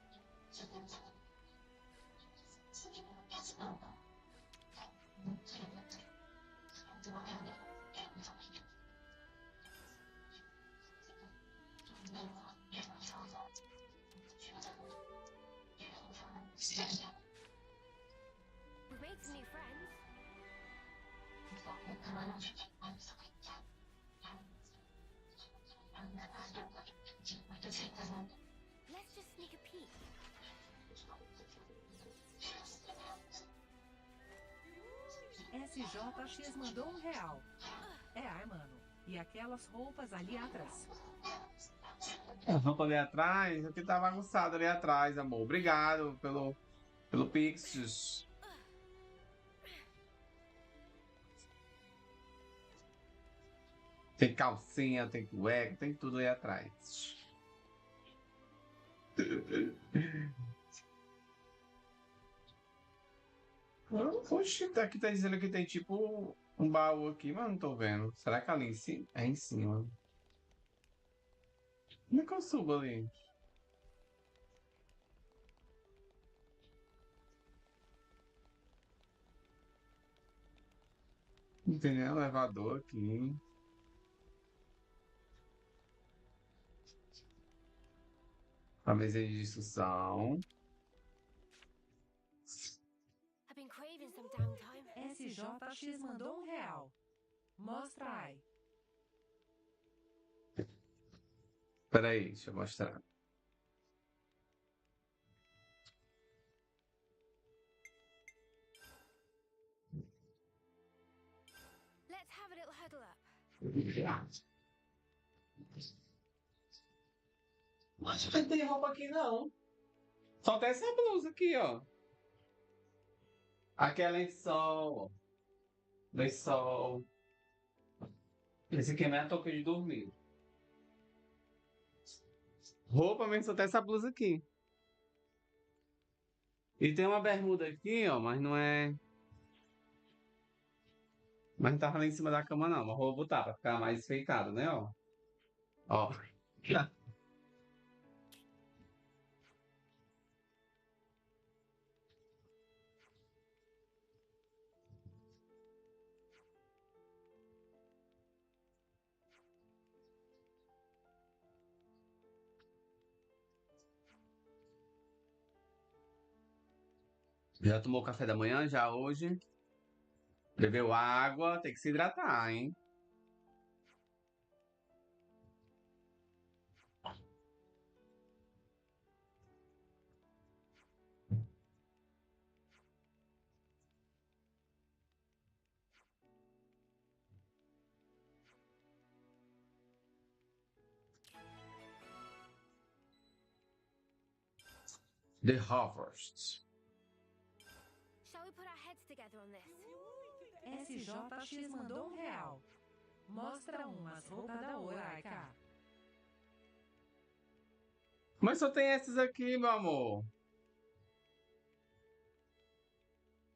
We've made some new friends. Let's just sneak a peek. SJX mandou R$1. Ai, mano. E aquelas roupas ali atrás? Vamos ali atrás? Aqui tá bagunçado ali atrás, amor. Obrigado pelo Pixis. Tem calcinha, tem cueca, tem tudo aí atrás. Oxi, aqui tá dizendo que tem tipo um baú aqui, mas não tô vendo. Será que ali em cima? É em cima. Como é que eu subo ali? Não tem nem elevador aqui. A mesa de discussão. I've been craving some downtime. SJX mandou R$1. Mostra aí. Peraí, deixa eu mostrar. Let's have a little huddle up. Mas não tem roupa aqui não. Só tem essa blusa aqui, ó. Aqui é lençol, ó. Lençol. Esse aqui é minha touca de dormir. Roupa mesmo, só tem essa blusa aqui. E tem uma bermuda aqui, ó, mas não é... Mas não tava lá em cima da cama, não. Mas vou botar pra ficar mais enfeitado, né, ó. Ó. Já tomou café da manhã, já hoje? Bebeu água, tem que se hidratar, hein? The Harvest. Shall we put our heads together on this? SJX mandou R$1. Mostra umas roupas da hora, cá. Mas só tem essas aqui, meu amor.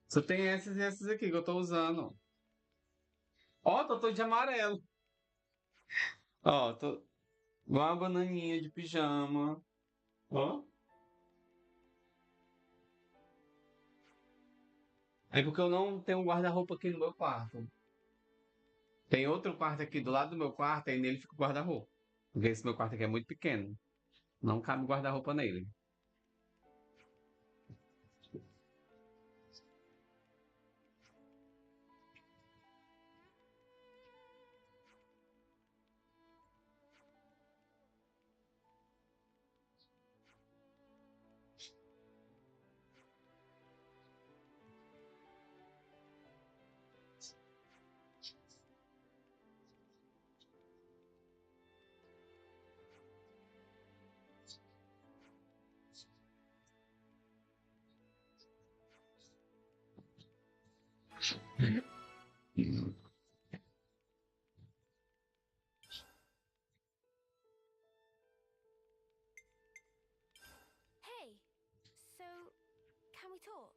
Só tem essas e essas aqui que eu tô usando. Ó, tô todo de amarelo. Ó, tô... Igual uma bananinha de pijama. Ó. É porque eu não tenho um guarda-roupa aqui no meu quarto. Tem outro quarto aqui do lado do meu quarto, aí nele fica o guarda-roupa. Porque esse meu quarto aqui é muito pequeno. Não cabe guarda-roupa nele. Hey, so can we talk?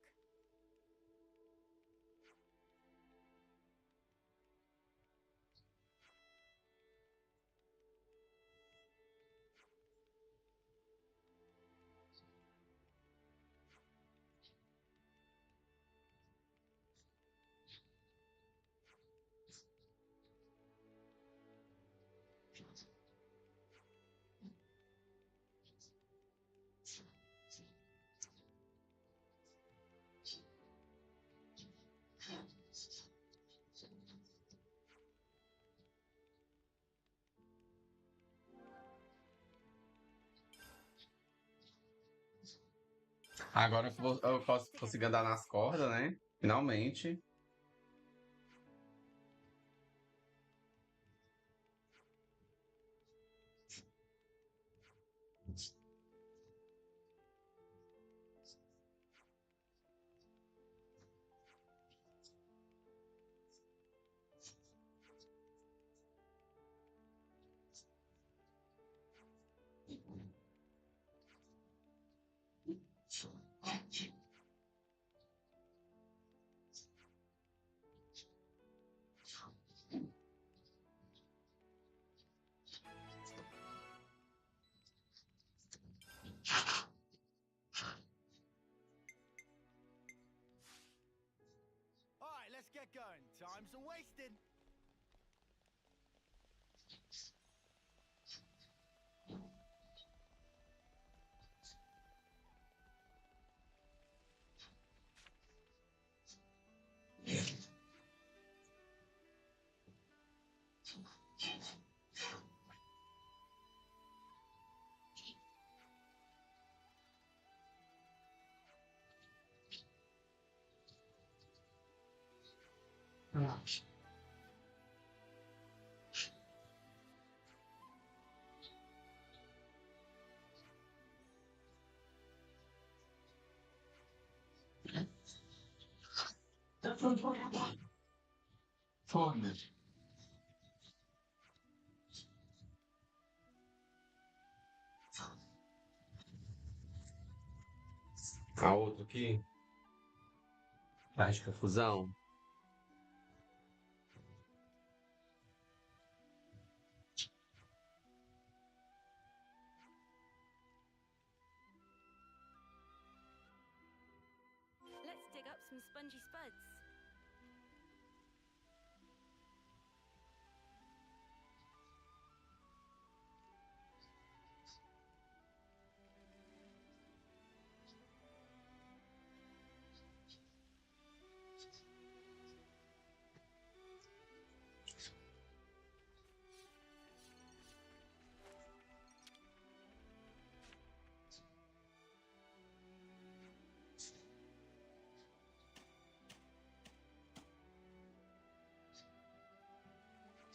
Agora eu posso conseguir andar nas cordas, né? Finalmente. Alright, let's get going. Time's a wasting. A outra aqui. Faz confusão. Let's dig up some spongy spuds.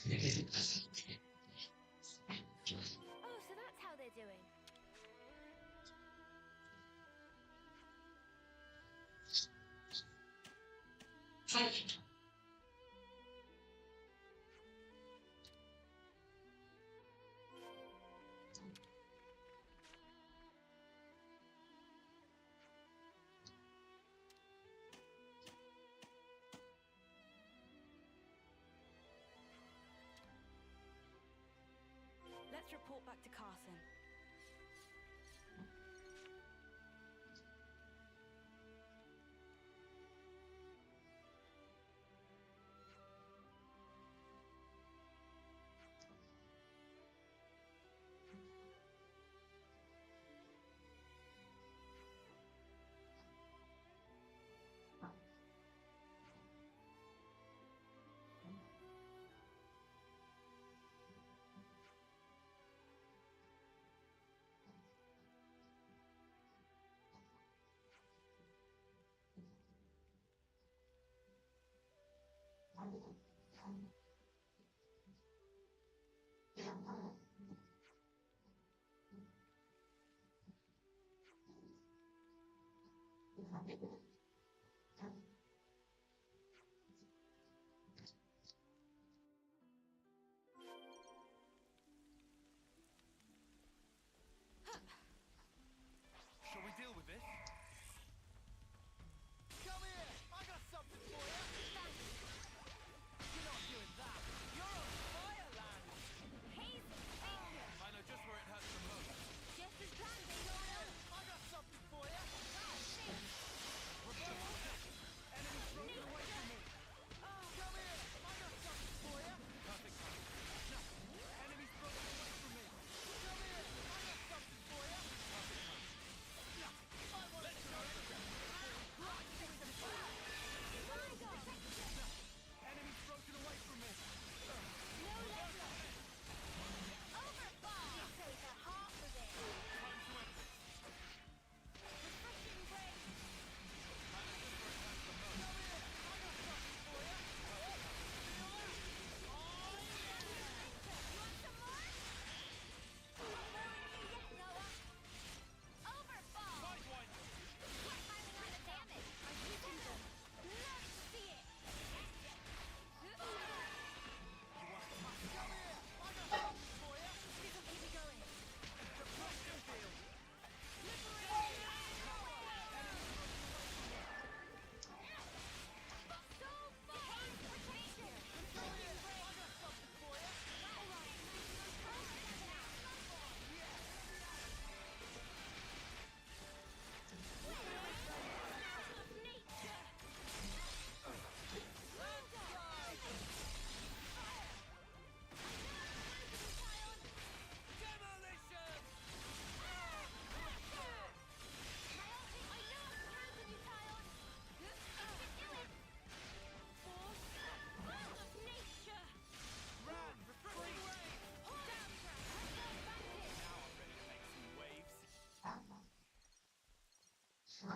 Oh, so that's how they're doing. Let's report back to Carson. Oh,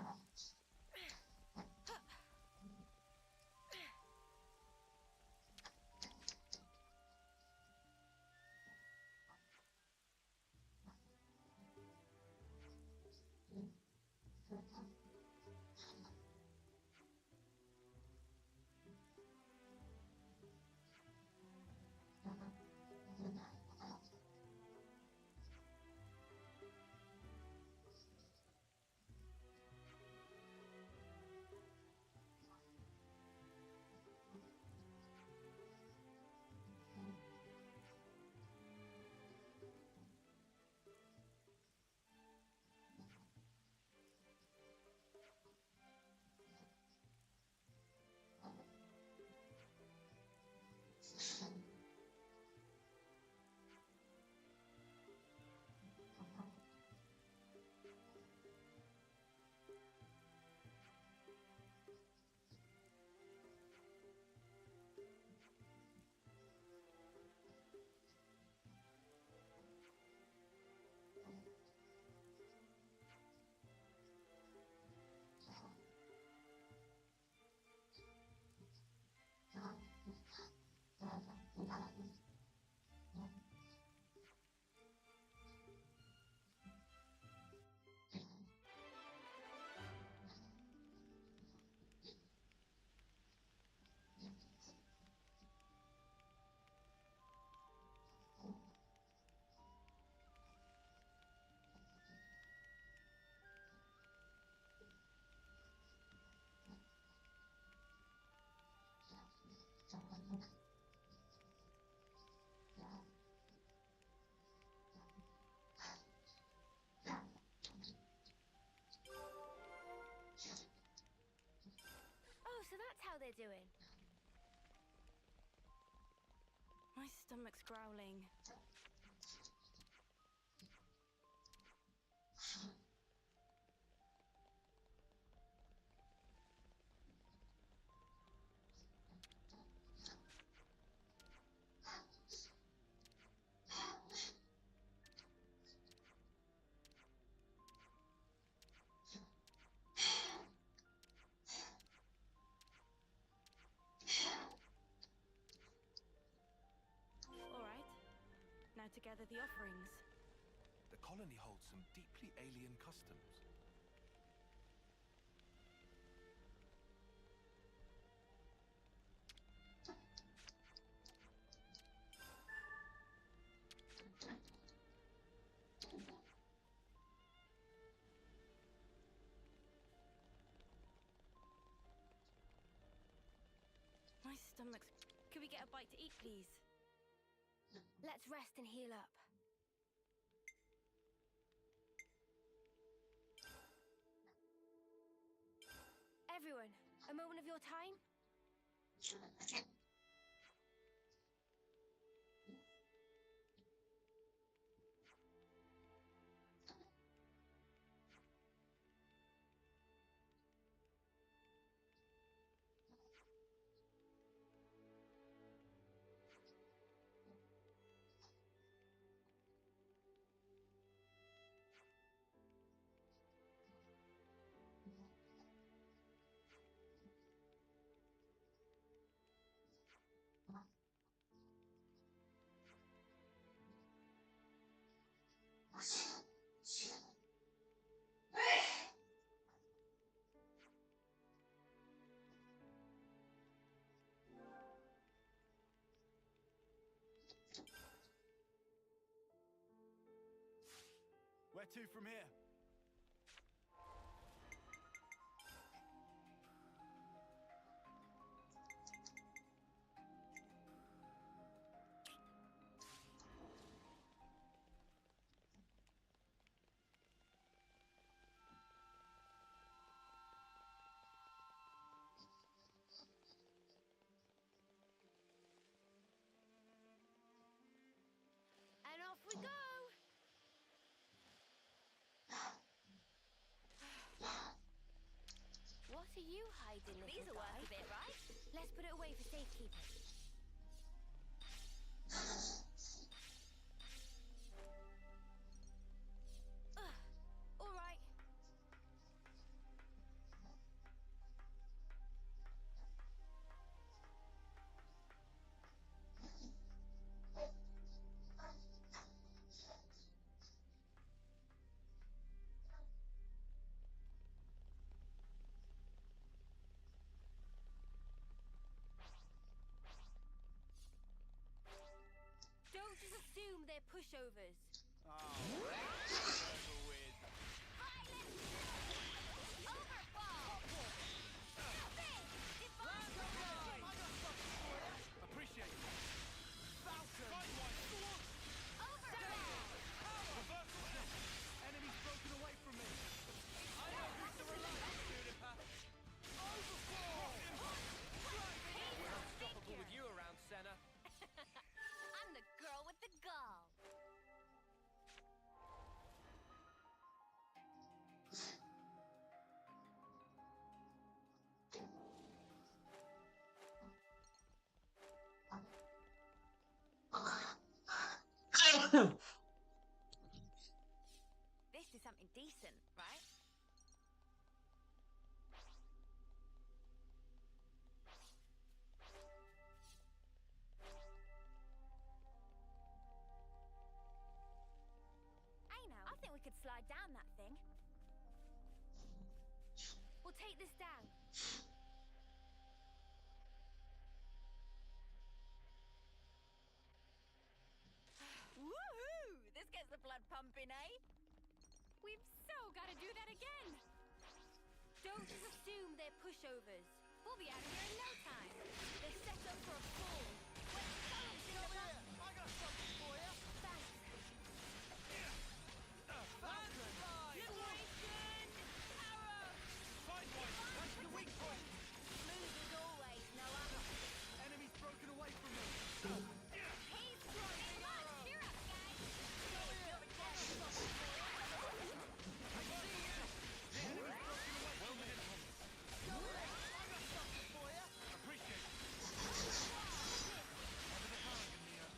so that's how they're doing. My stomach's growling. Now to gather the offerings. The colony holds some deeply alien customs. My stomach's... Could we get a bite to eat, please? Let's rest and heal up. Everyone, a moment of your time? Where to from here? And off we go! What are you hiding, little These are guy? worth a bit, right? Let's put it away for safekeeping. All right. they're pushovers. Oh, that's over with. Appreciate it. Falcon! Reversal hit! Enemy's broken away from me. I know who to rely on, Juniper. Overfall! We're unstoppable with you around, Senna. I'm the girl with the gall. This is something decent, right? Hey now, I think we could slide down that thing. We'll take this down. Woohoo! This gets the blood pumping, eh? We've so got to do that again. Don't just assume they're pushovers. We'll be out of here in no time. They're set up for a fall. We're so Here, I got something for you. Thanks. Falcon! Liberation! Arrow! Find one! That's the weak point! Smooth as always, no ammo. Enemy's broken away from me. He's strong. Come on, cheer up, guys. You're a devil. Well met. I got something for you. Appreciate it. Over the bargain, Mia.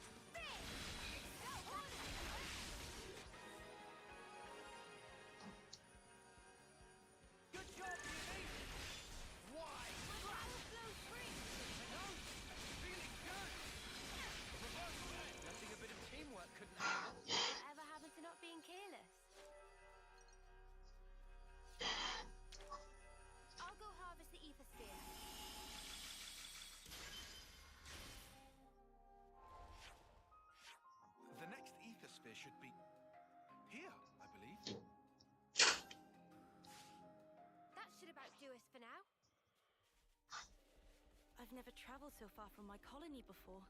Good job, Jimmy. Why? No! Feeling good! Reversal hit! Nothing a bit of teamwork couldn't handle. Whatever happened to not being careless? I'll go harvest the ether sphere. The next ether sphere should be here, I believe. That should about do us for now. I've never traveled so far from my colony before.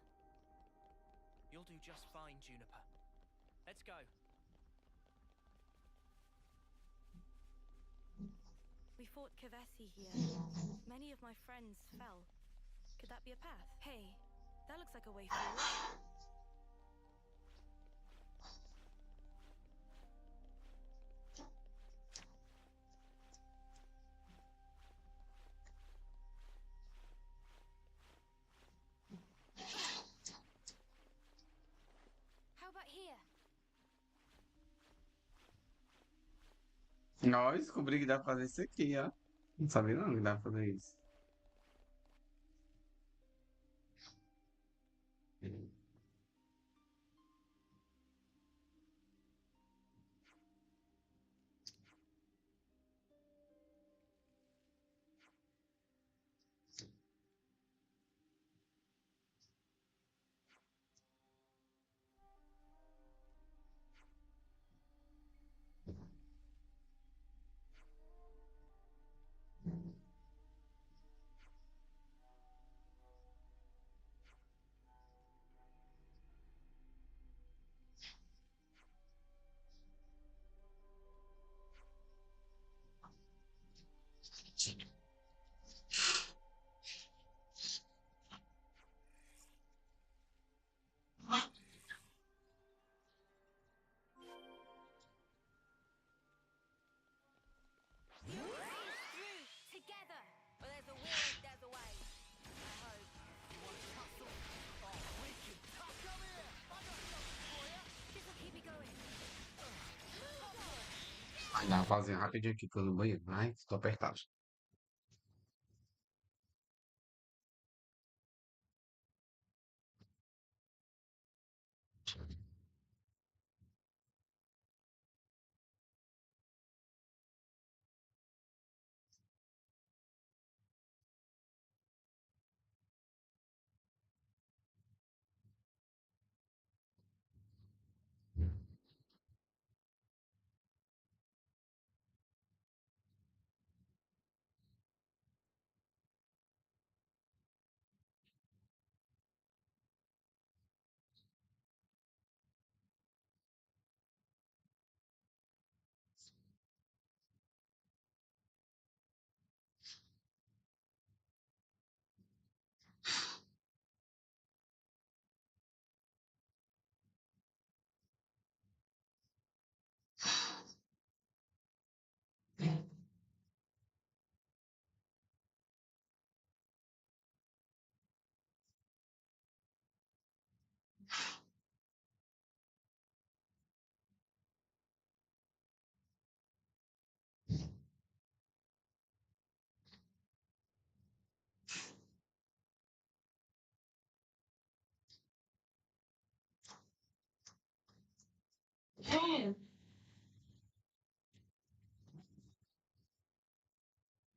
You'll do just fine, Juniper. Let's go. We fought Kavesi here. Many of my friends fell. Could that be a path? Hey, that looks like a way forward. How about here? Ó, eu descobri que dá pra fazer isso aqui, ó. Não sabia não que dá pra fazer isso. Together! Where there's a will, there's a way. I hope. You want to tussle? Oh, we can tussle. Come here. I got something for you. This'll keep me going. Vai dar uma pausinha rapidinho aqui que eu vou no banheiro. Ai, tô apertado. can.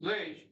Leite.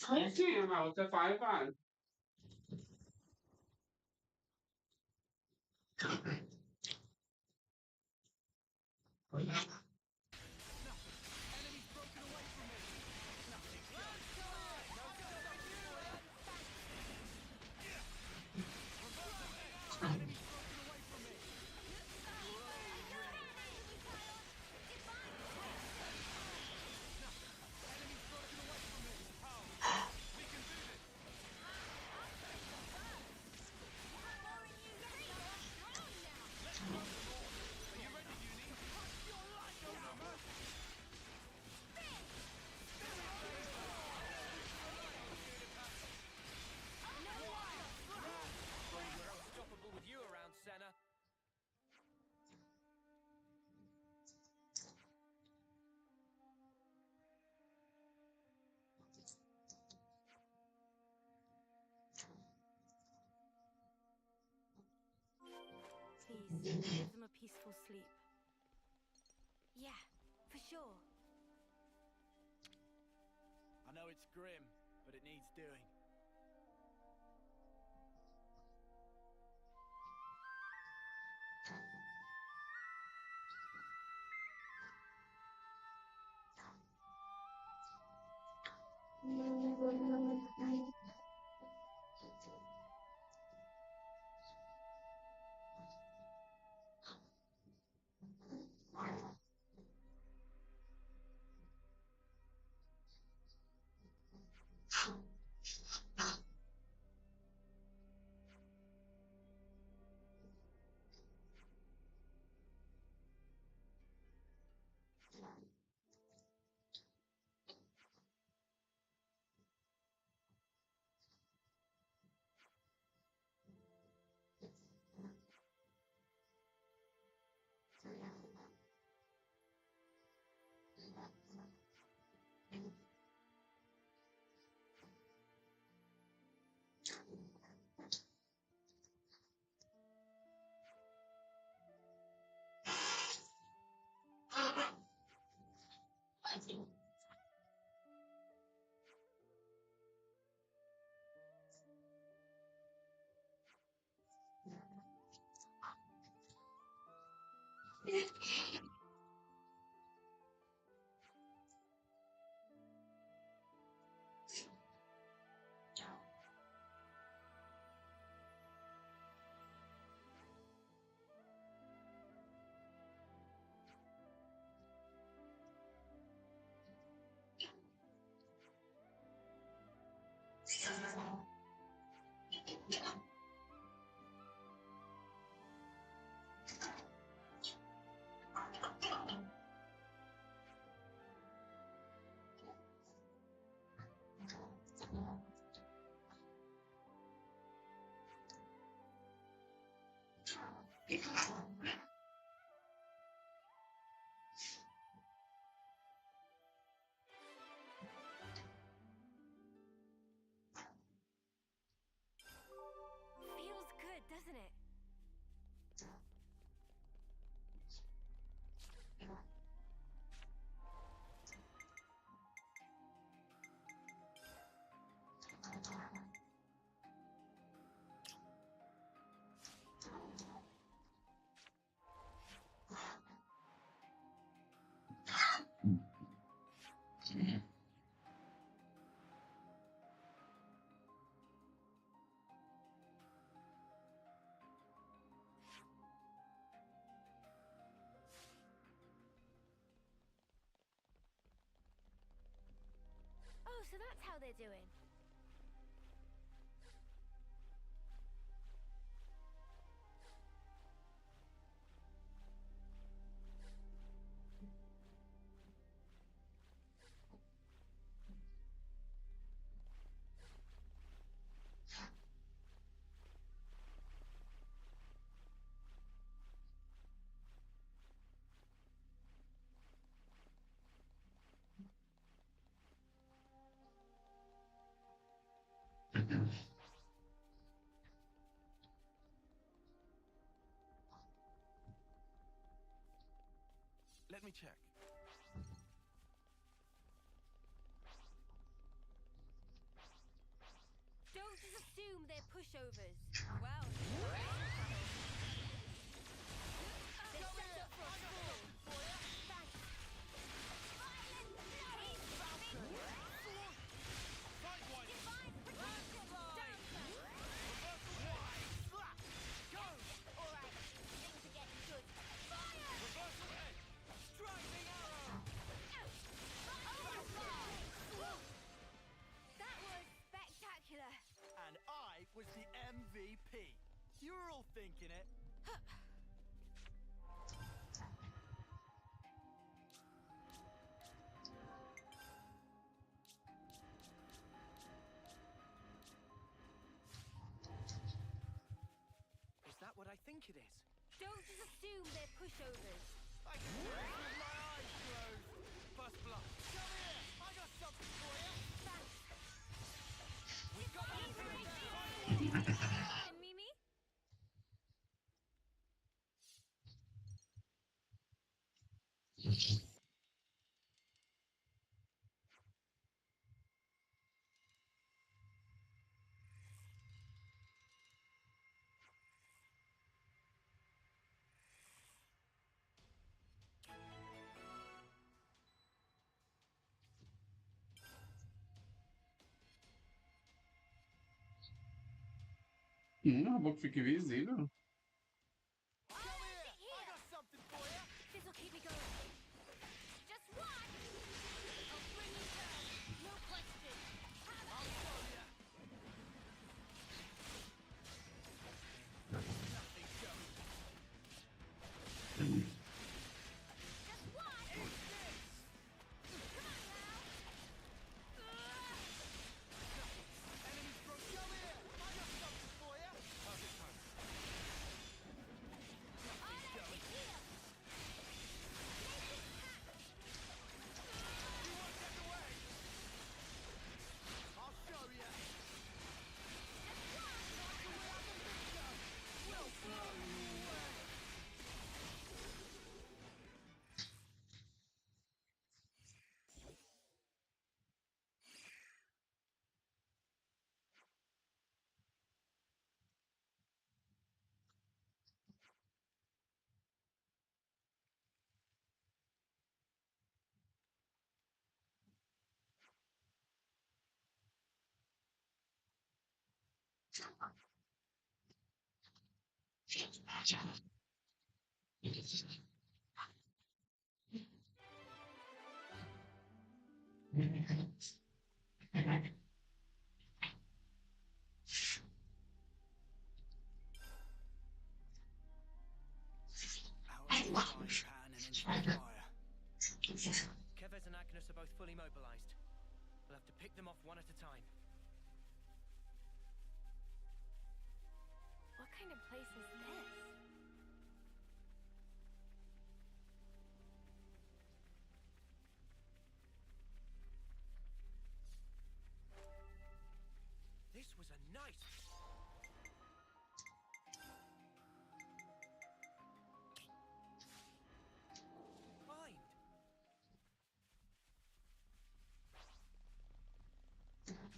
I can't. I was at 5-5. Please, give them a peaceful sleep. Yeah, for sure. I know it's grim, but it needs doing. that's how they're doing. Let me check. Don't just assume they're pushovers. Wow. They're set up for a fall. Thanks. Violent flurry. Sidewise. Divine protection. Down. Go. All right. Things are getting good. Fire. Reversal edge. Driving arrow! That was spectacular. And I was the MVP. You were all thinking it. Is that what I think it is? Don't just assume they're pushovers. I can do it with my eyes closed. First blood. Come here. I got something for you. Thanks. We've got one for the And Mimi? Acabou que fique visível. Come here. I got something for you. This'll keep me going. Just one. I'll bring you down. No question. I'll show you. nothing goes. Just one. Come on now. Enemy throw. Come here. I got something for you. Perfect time. I'll end it here. Make it happen. You won't get away. I'll show you. Just one. That's the way I'm a victor. We'll blow you away. Out of the frying pan and into the fire. Kevez and Agnes are both fully mobilized. We'll have to pick them off one at a time. What kind of place is this? This was a nice... find.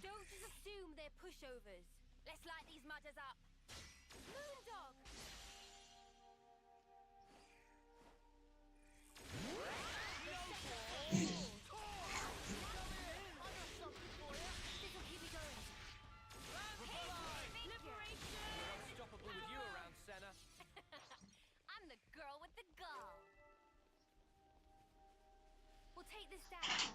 Don't just assume they're pushovers. Let's light these mudders up. Moondog! This'll keep me going. Liberation! We're unstoppable with you around, Senna. I'm the girl with the gall. We'll take this down.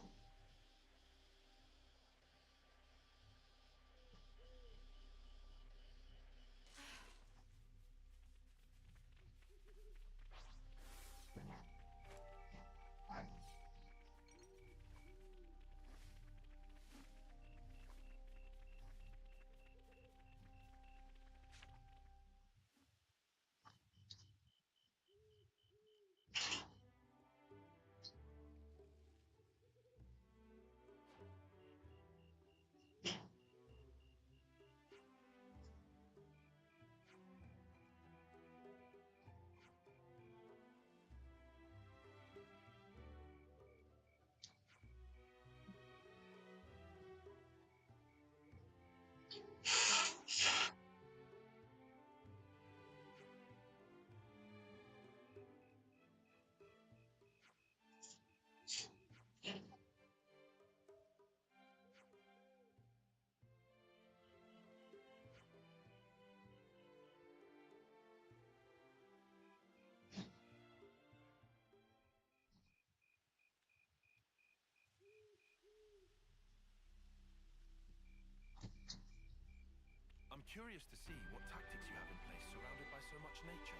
curious to see what tactics you have in place surrounded by so much nature.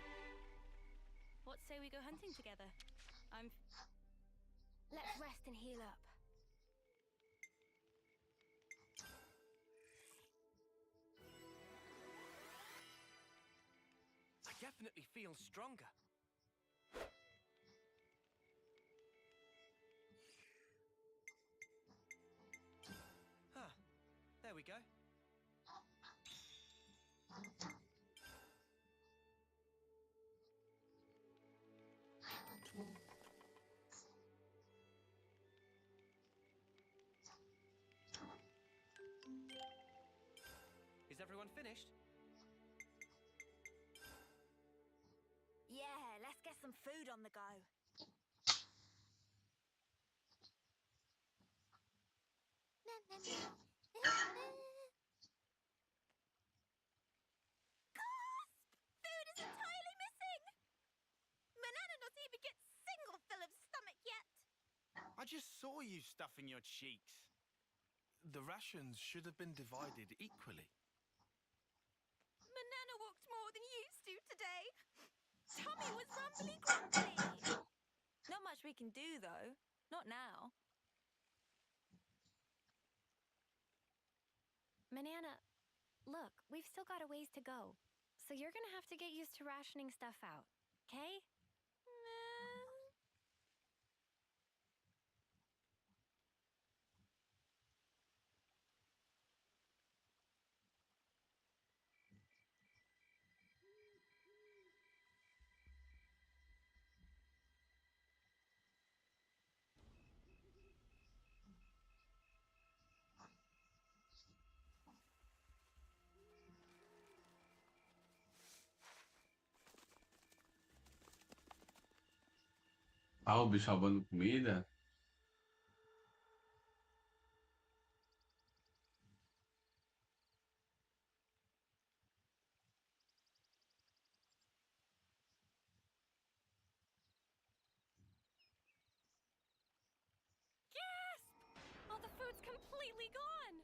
What say we go hunting together? Let's rest and heal up. I definitely feel stronger. Huh. There we go. Is everyone finished? Yeah, let's get some food on the go. Gasp! Food is entirely missing! Manana not even get single fill of stomach yet. I just saw you stuffing your cheeks. The rations should have been divided equally. Manana walked more than used to today. Tummy was rumbly grumbly. Not much we can do, though. Not now. Manana, look, we've still got a ways to go. So you're gonna have to get used to rationing stuff out, okay? Ah, o bicho roubando comida? Gasp! All the food's completely gone!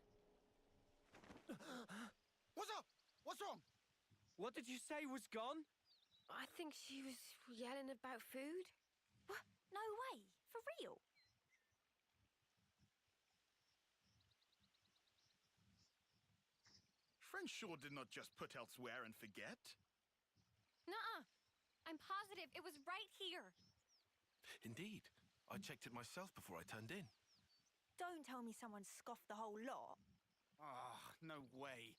What's up? What's wrong? What did you say was gone? I think she was yelling about food. What? No way. For real? Friend sure did not just put elsewhere and forget. Nuh-uh. I'm positive it was right here. Indeed. I checked it myself before I turned in. Don't tell me someone scoffed the whole lot. Ah, no way.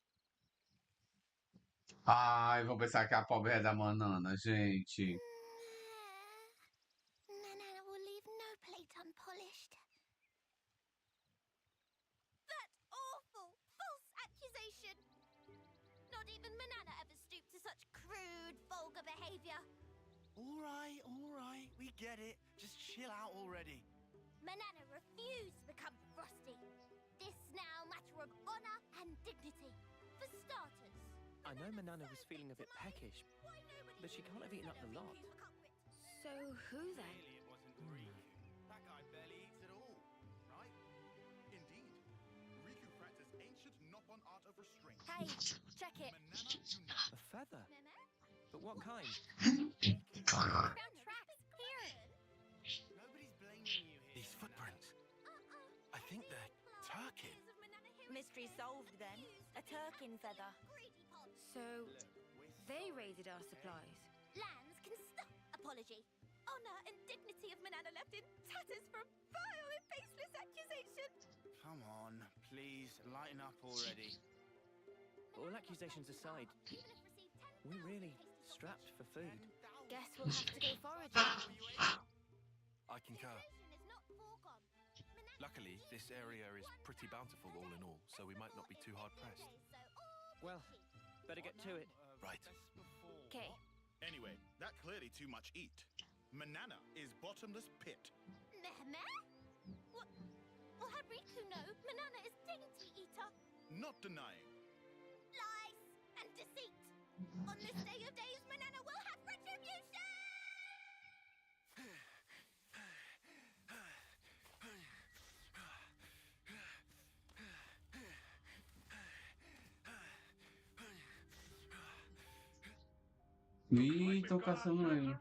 Ai, vou pensar que a pobre é da banana, gente. Manana will leave no plate unpolished. That awful, false accusation! Not even Manana ever stooped to such crude, vulgar behavior. All right, we get it. Just chill out already. Manana refused to become frosty. This now matter of honor and dignity. For starters. I know Manana was feeling a bit peckish, but she can't have eaten up the lot. So who then? Clearly it wasn't Riku. That guy barely eats at all, right? Indeed. Riku practiced ancient Noppon art of restraint. Hey, check it. Manana do not. A feather? But what kind? Found tracks. Here. Nobody's blaming you here. These footprints. I think they're Turkin. Mystery solved, then. A Turkin feather. So, Look, we're they sorry. raided our supplies. Lands can stop apology. Honor and dignity of Manana left in tatters from vile and baseless accusation. Come on, please, lighten up already. All accusations aside, we're really strapped for food. Guess we'll have to go foraging. I concur. Is not foregone. Luckily, this area is pretty bountiful all in all, so we might not be too hard pressed. Well, better get to it. Right. Okay. Anyway, that clearly too much eat. Manana is bottomless pit. Meh? What? Well, had Riku know Manana is dainty eater. Not denying. Lies and deceit. On this day of days, Manana will have retribution! Ih, estão caçando ele.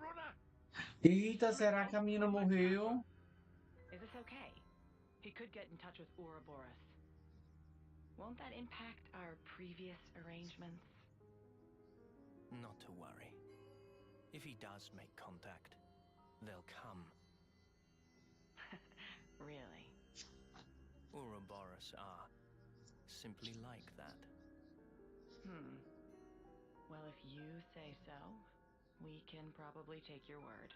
Eita, será que a mina morreu? Is this okay? He could get in touch with Ouroboros. Won't that impact our previous arrangements? Not to worry. If he does make contact, they'll come. Really? Ouroboros are simply like that. Well, if you say so, we can probably take your word.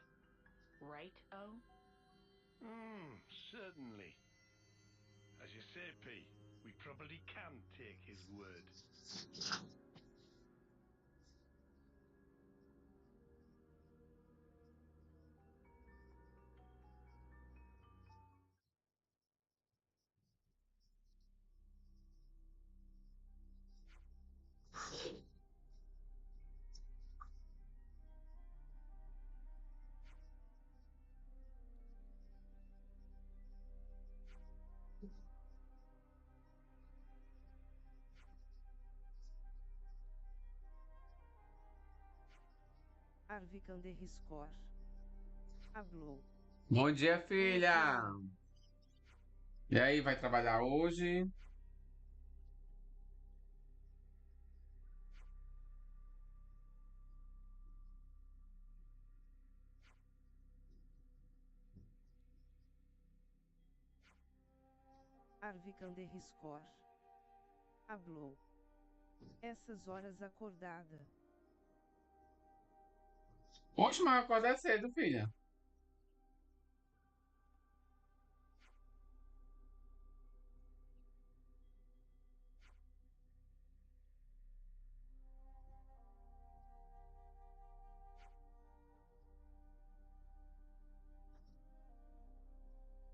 Right, O? Certainly. As you say, P, we probably can take his word. Arvicander Riscor. Hablou. Bom dia, filha! E aí, vai trabalhar hoje? Arvicander Riscor. Hablou. Essas horas acordada. Oxe, mas acordar cedo, filha.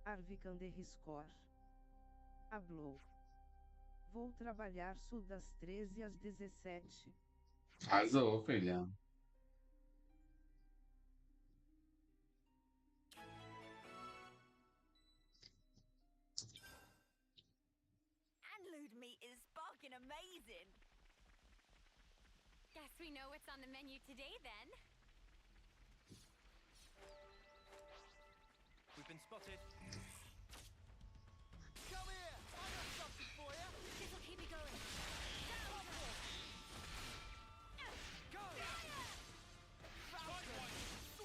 Arvicander Riscor. Hablou. Vou trabalhar sul das 13 às 17. Arrasou, filha. Anlude meat is sparking amazing. Guess we know what's on the menu today then. We've been spotted. Come here! I got something for you! This'll keep me going. Go! Falcon!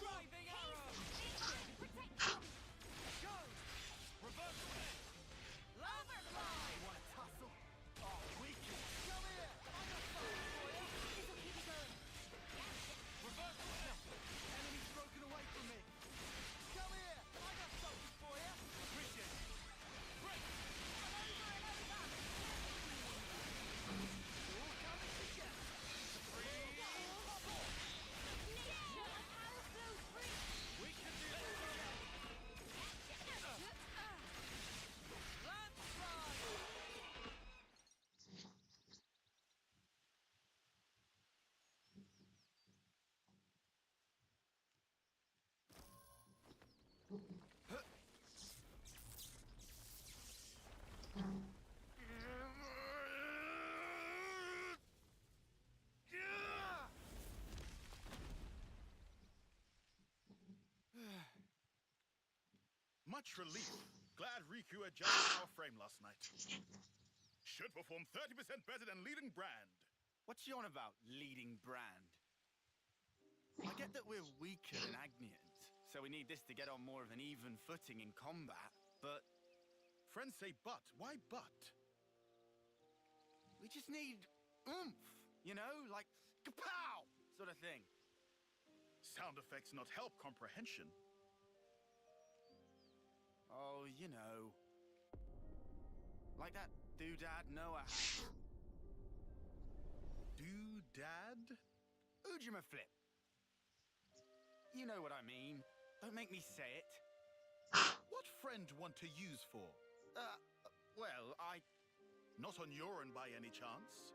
Driving arrow! Go! Reverse blade! Overfly! You want to tussle? Oh, we can. Come here! I got something for you! This'll keep me going. Reverse blade! Enemy's broken away from me! Come here! I got something for you! Appreciate it. Break! We're all coming together! We can do this! Much relief. Glad Riku adjusted our frame last night. Should perform 30% better than leading brand. What's she on about, leading brand? I get that we're weaker than Agnians, so we need this to get on more of an even footing in combat, but... Friends say but. Why but? we just need oomph, you know? Like, kapow! Sort of thing. Sound effects not help comprehension. Oh, you know. Like that doodad Noah hat. Doodad? Ujima flip. You know what I mean. Don't make me say it. What friend want to use for? Well, Not on your end by any chance?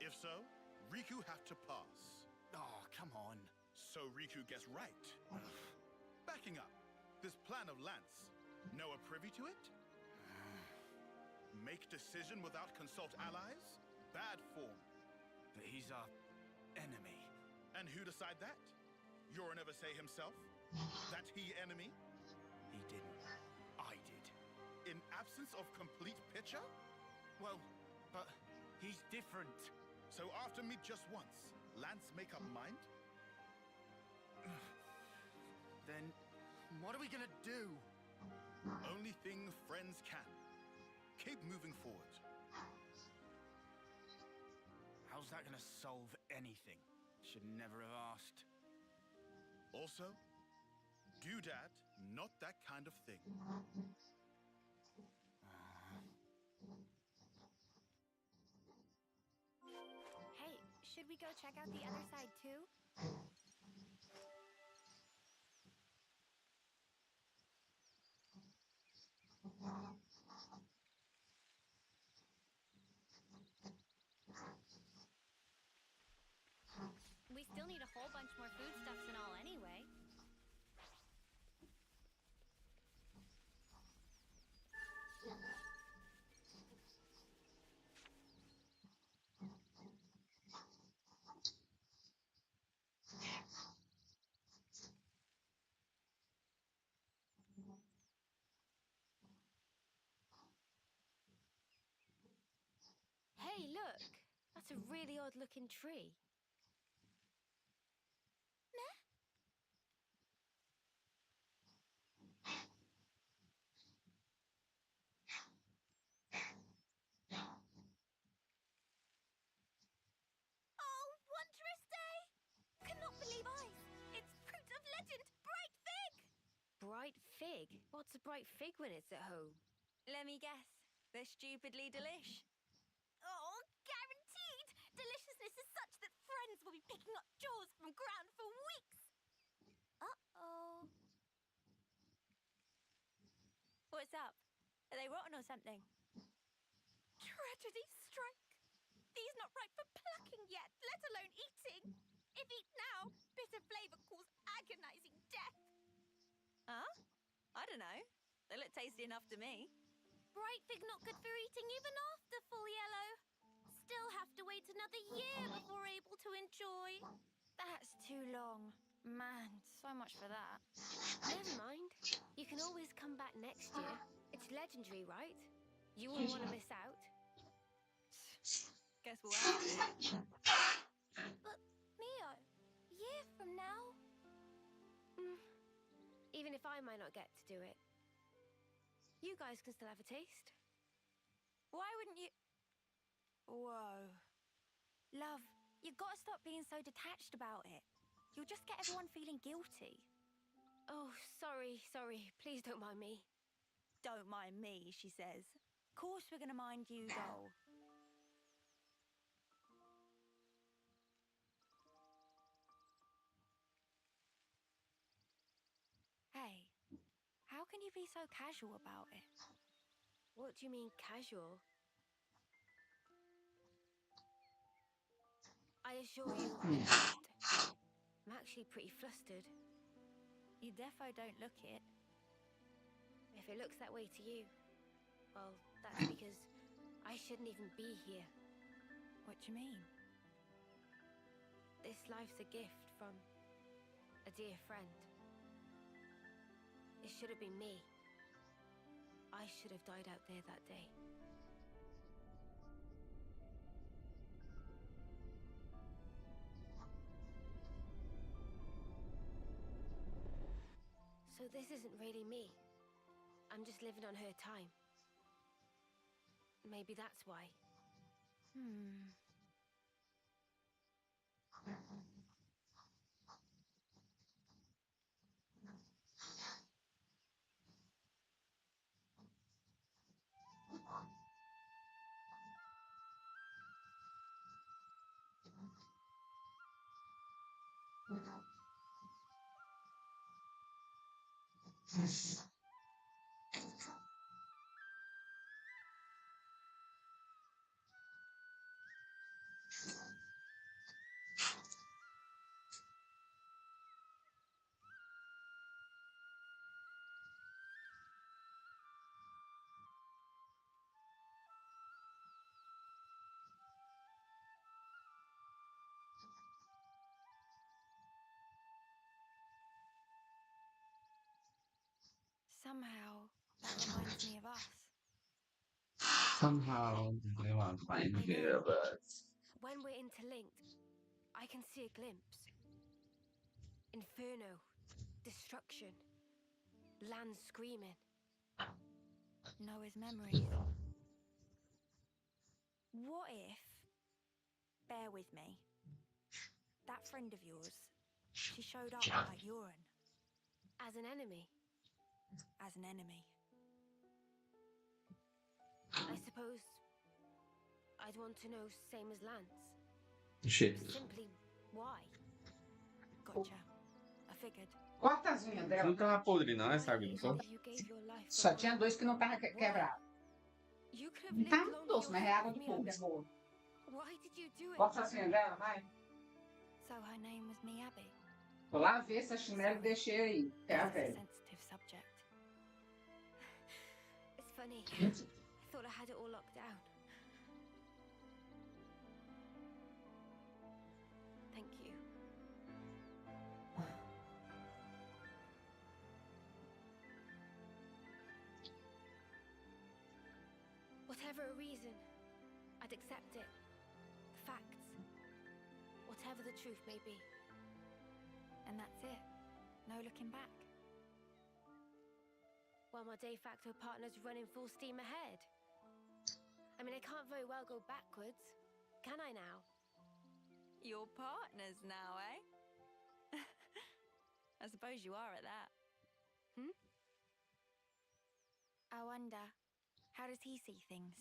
If so, Riku have to pass. Oh, come on. So Riku gets right. Backing up. This plan of Lance, Noah privy to it? Make decision without consult allies? Bad form. But he's our enemy. And who decide that? Yorin ever say himself? That he enemy? He didn't. I did. In absence of complete picture? Well, but he's different. So after meet just once, Lance make up mind? Then what are we gonna do? Only thing friends can. Keep moving forward. How's that gonna solve anything? Should never have asked. Also, doodad, not that kind of thing. Hey, should we go check out the other side too? We still need a whole bunch more foodstuffs and all anyway. Hey, look! That's a really odd-looking tree. Meh? Oh, wondrous day! Cannot believe eyes! It's fruit of legend, bright fig! Bright fig? What's a bright fig when it's at home? Let me guess. They're stupidly delish. Oh, guaranteed! Deliciousness is such that friends will be picking up jaws from ground for weeks! Uh-oh. What's up? Are they rotten or something? Tragedy strike! These not ripe for plucking yet, let alone eating. If eat now, bitter flavor cause agonizing death. Huh? I don't know. They look tasty enough to me. Bright fig not good for eating even after full yellow. Still have to wait another year before able to enjoy. That's too long. Man, so much for that. Never mind. You can always come back next year. It's legendary, right? You wouldn't want to miss out. Guess we'll have to. But, Mio, a year from now? Even if I might not get to do it, you guys can still have a taste. Why wouldn't you... Whoa. Love, you've got to stop being so detached about it. You'll just get everyone feeling guilty. Oh, sorry. Please don't mind me. Don't mind me, she says. Of course we're going to mind you, doll. Hey, how can you be so casual about it? What do you mean, casual? I assure you, I'm actually pretty flustered. You defo don't look it. If it looks that way to you, well, that's because I shouldn't even be here. What do you mean? This life's a gift from a dear friend. It should have been me. I should have died out there that day. So this isn't really me. I'm just living on her time. Maybe that's why. Somehow, that reminds me of us. Somehow they want to find me, but When we're interlinked, I can see a glimpse. Inferno, destruction, land screaming. Noah's memories. What if, bear with me, that friend of yours, she showed up at Uran? As an enemy? As an enemy. I suppose I'd want to know same as Lance. shit. Simply why? Gotcha. I figured. Corta as unhas dela. Não tava podre, não, essa agricultura. You gave your life for Só tinha dois que não estavam quebrados. You could have Não lived tá longer doce, mas é água de yourself, fogo, é boa. Why did you do it? Corta as unhas dela, vai. So her name was Miyabi. Vou lá ver essa chinela e deixei aí. É a velha. Sensitive subject. It's funny. I thought I had it all locked down. Thank you. Whatever a reason, I'd accept it. The facts. Whatever the truth may be. And that's it. No looking back. While my de facto partner's running full steam ahead. I mean, I can't very well go backwards, can I now? Your partners now, eh? I suppose you are at that. I wonder, how does he see things?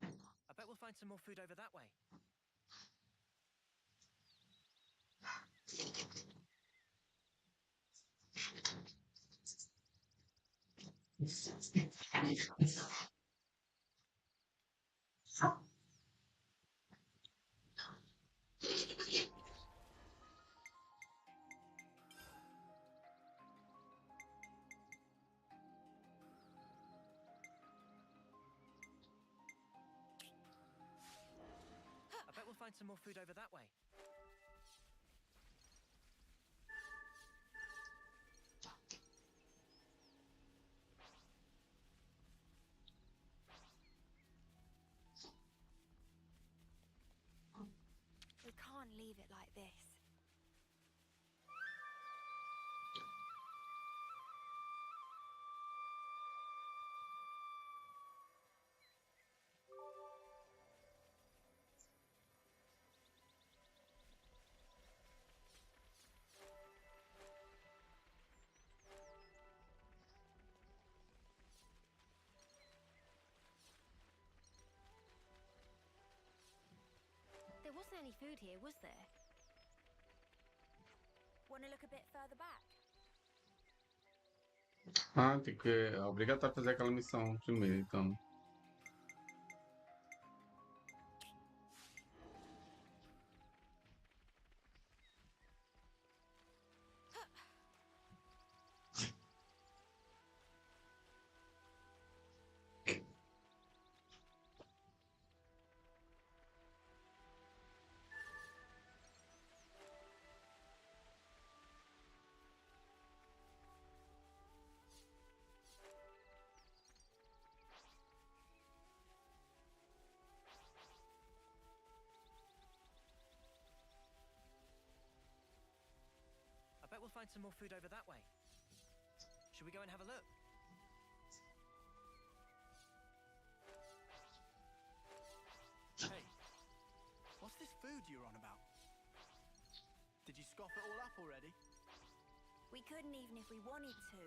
I bet we'll find some more food over that way. I bet we'll find some more food over that way. We can't leave it like this. There wasn't any food here, was there? Want to look a bit further back? Ah, tem que. É obrigatório fazer aquela missão primeiro, então. I bet we'll find some more food over that way. Should we go and have a look? Hey, what's this food you're on about? Did you scoff it all up already? We couldn't even if we wanted to.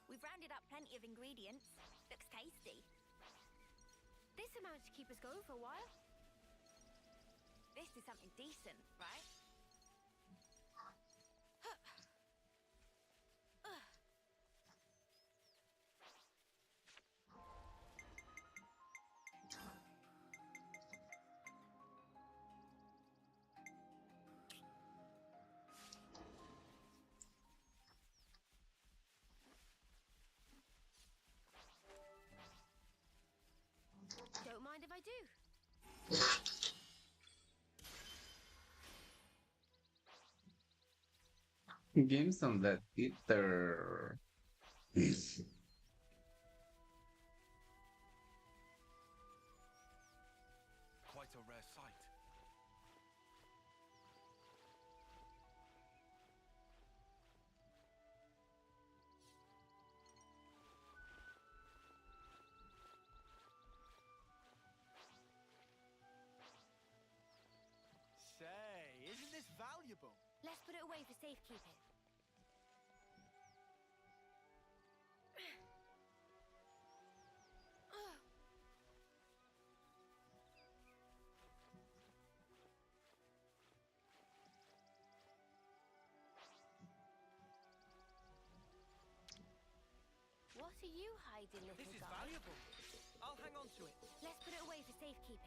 We've rounded up plenty of ingredients. Looks tasty. This amount to keep us going for a while. This is something decent, right? Don't mind if I do. Give me some of that ether. Quite a rare sight. Say, isn't this valuable? Let's put it away for safekeeping. What are you hiding, little This is guy? valuable. I'll hang on to it. Let's put it away for safekeeping.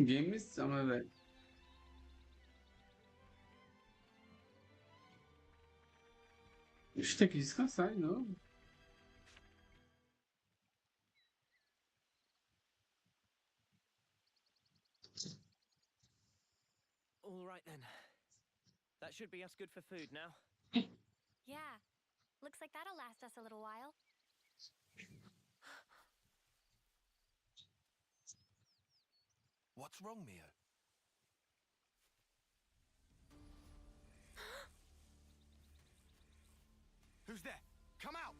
Give me some of that. Ixi, tem que descansar de novo. All right then. That should be us good for food now. Yeah. Looks like that'll last us a little while. What's wrong, Mio? Who's there? Come out!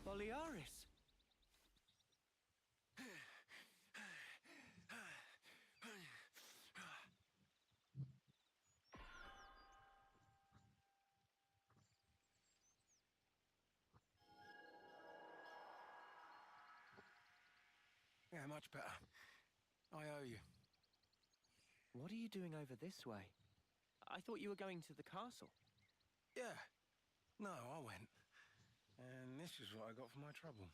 Boliaris! Yeah, much better. I owe you. What are you doing over this way? I thought you were going to the castle. Yeah. No, I went. And this is what I got for my trouble.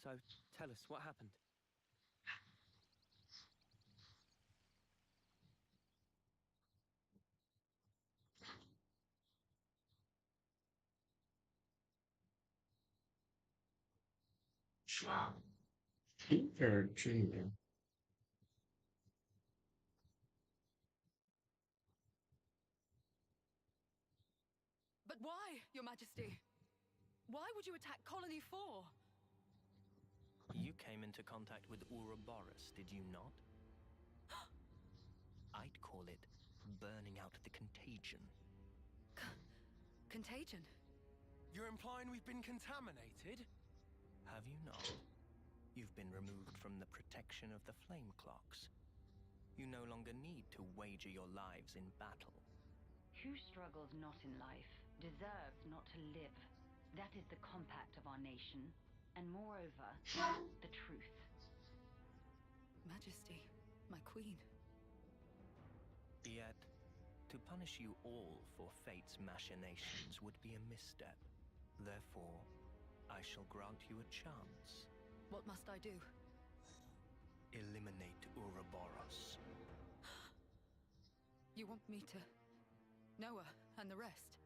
So, tell us, what happened? Virginia. But why, Your Majesty? Why would you attack Colony 4? You came into contact with Ouroboros, did you not? I'd call it burning out the contagion. Contagion? You're implying we've been contaminated? Have you not? You've been removed from the protection of the flame clocks. You no longer need to wager your lives in battle. Who struggles not in life deserves not to live. That is the compact of our nation, and moreover, the truth. Majesty, my queen. Yet, to punish you all for fate's machinations would be a misstep. Therefore, I shall grant you a chance. What must I do? Eliminate Ouroboros. You want me to... Noah and the rest?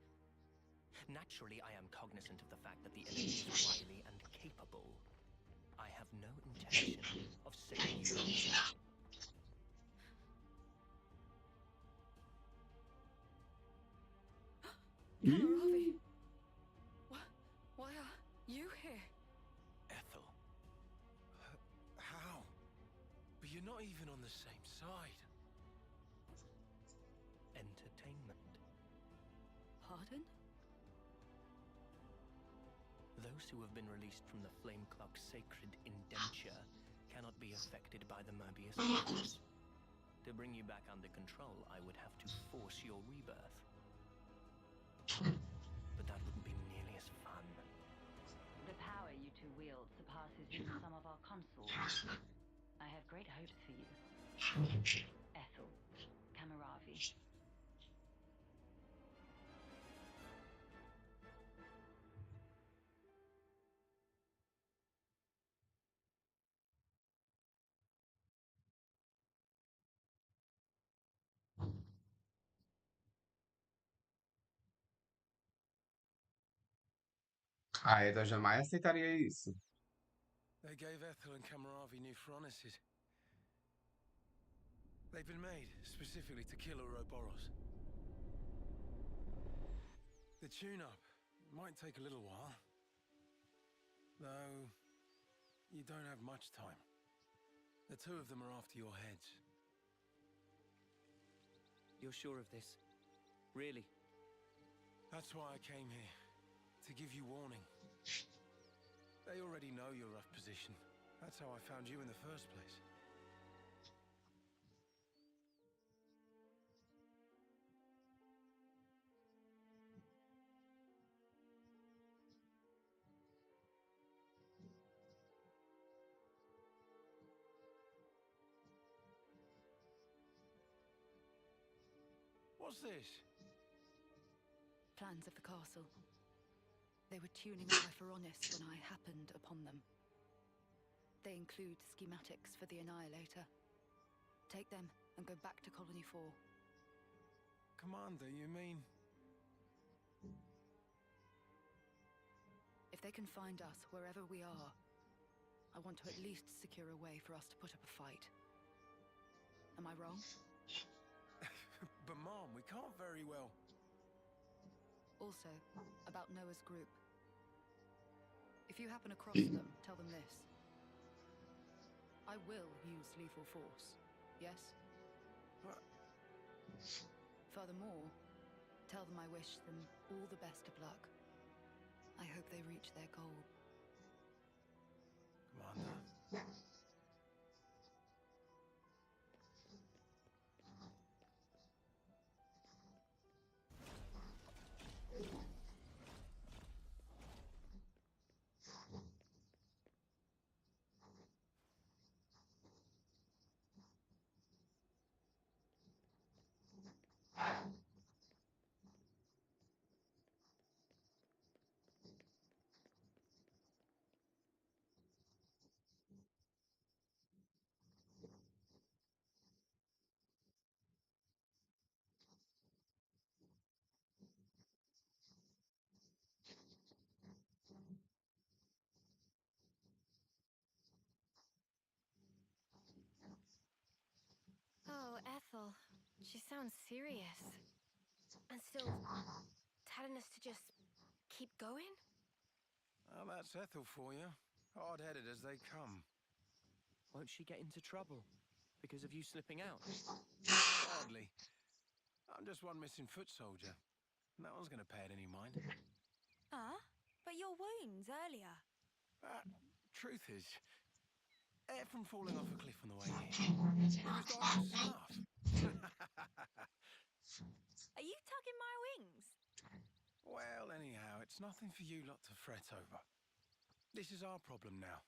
Naturally, I am cognizant of the fact that the enemy is wily and capable. I have no intention of saving you. Kamaravi, why are you here? Ethel. How? But you're not even on the same side. Entertainment. Pardon? Those who have been released from the Flame Clock's sacred indenture cannot be affected by the Mobius virus. To bring you back under control, I would have to force your rebirth. But that wouldn't be nearly as fun. The power you two wield surpasses even some of our consuls. I have great hopes for you. Ethel, Kamaravi. A Eda jamais aceitaria isso. They gave Ethel and Kamaravi new furnaces. They've been made specifically to kill Ouroboros. The tune-up might take a little while. Though, you don't have much time. The two of them are after your heads. You're sure of this? Really? That's why I came here. To give you warning. They already know your rough position. That's how I found you in the first place. What's this? Plans of the castle. They were tuning up my Pharonis when I happened upon them. They include schematics for the Annihilator. Take them and go back to Colony 4. Commander, you mean? If they can find us wherever we are, I want to at least secure a way for us to put up a fight. Am I wrong? But Mom, we can't very well. Also, about Noah's group. If you happen across them, tell them this. I will use lethal force, yes? What? Furthermore, tell them I wish them all the best of luck. I hope they reach their goal. Commander. Oh, Ethel. She sounds serious. And still telling us to just keep going? Well, that's Ethel for you. Hard-headed as they come. Won't she get into trouble because of you slipping out? Hardly. I'm just one missing foot soldier. No one's going to pay it any mind. But your wounds earlier. Truth is, from falling off a cliff on the way here, it was dark as snuff. Are you tugging my wings? Well, anyhow, it's nothing for you lot to fret over. This is our problem now.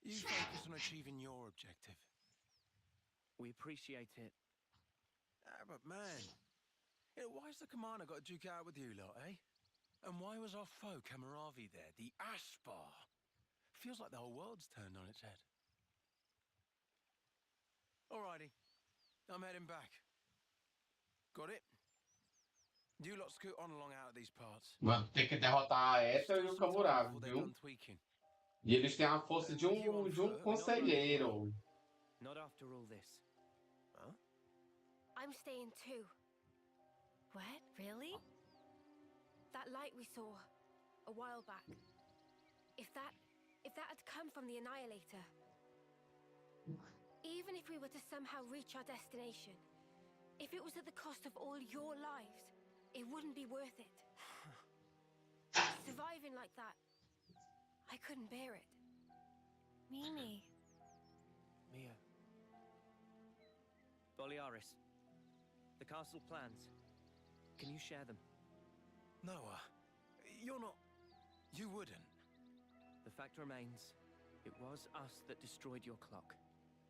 You focus on achieving your objective. We appreciate it. But man, why's the commander got to duke out with you lot, eh? And why was our foe Kamaravi there, the Aspar? Feels like the whole world's turned on its head. Alrighty, I'm heading back. Got it? You lot scoot on along out of these parts. Mano, tem que derrotar a Ethel e o Kamuravi, viu? E eles têm a força de um conselheiro. Not after all this. I'm staying too. What? Really? That light we saw a while back. If that had come from the Annihilator, even if we were to somehow reach our destination, if it was at the cost of all your lives, it wouldn't be worth it. Surviving like that, I couldn't bear it. Mimi. Mia. Boliaris. The castle plans. Can you share them? Noah, you're not... You wouldn't. The fact remains, it was us that destroyed your clock.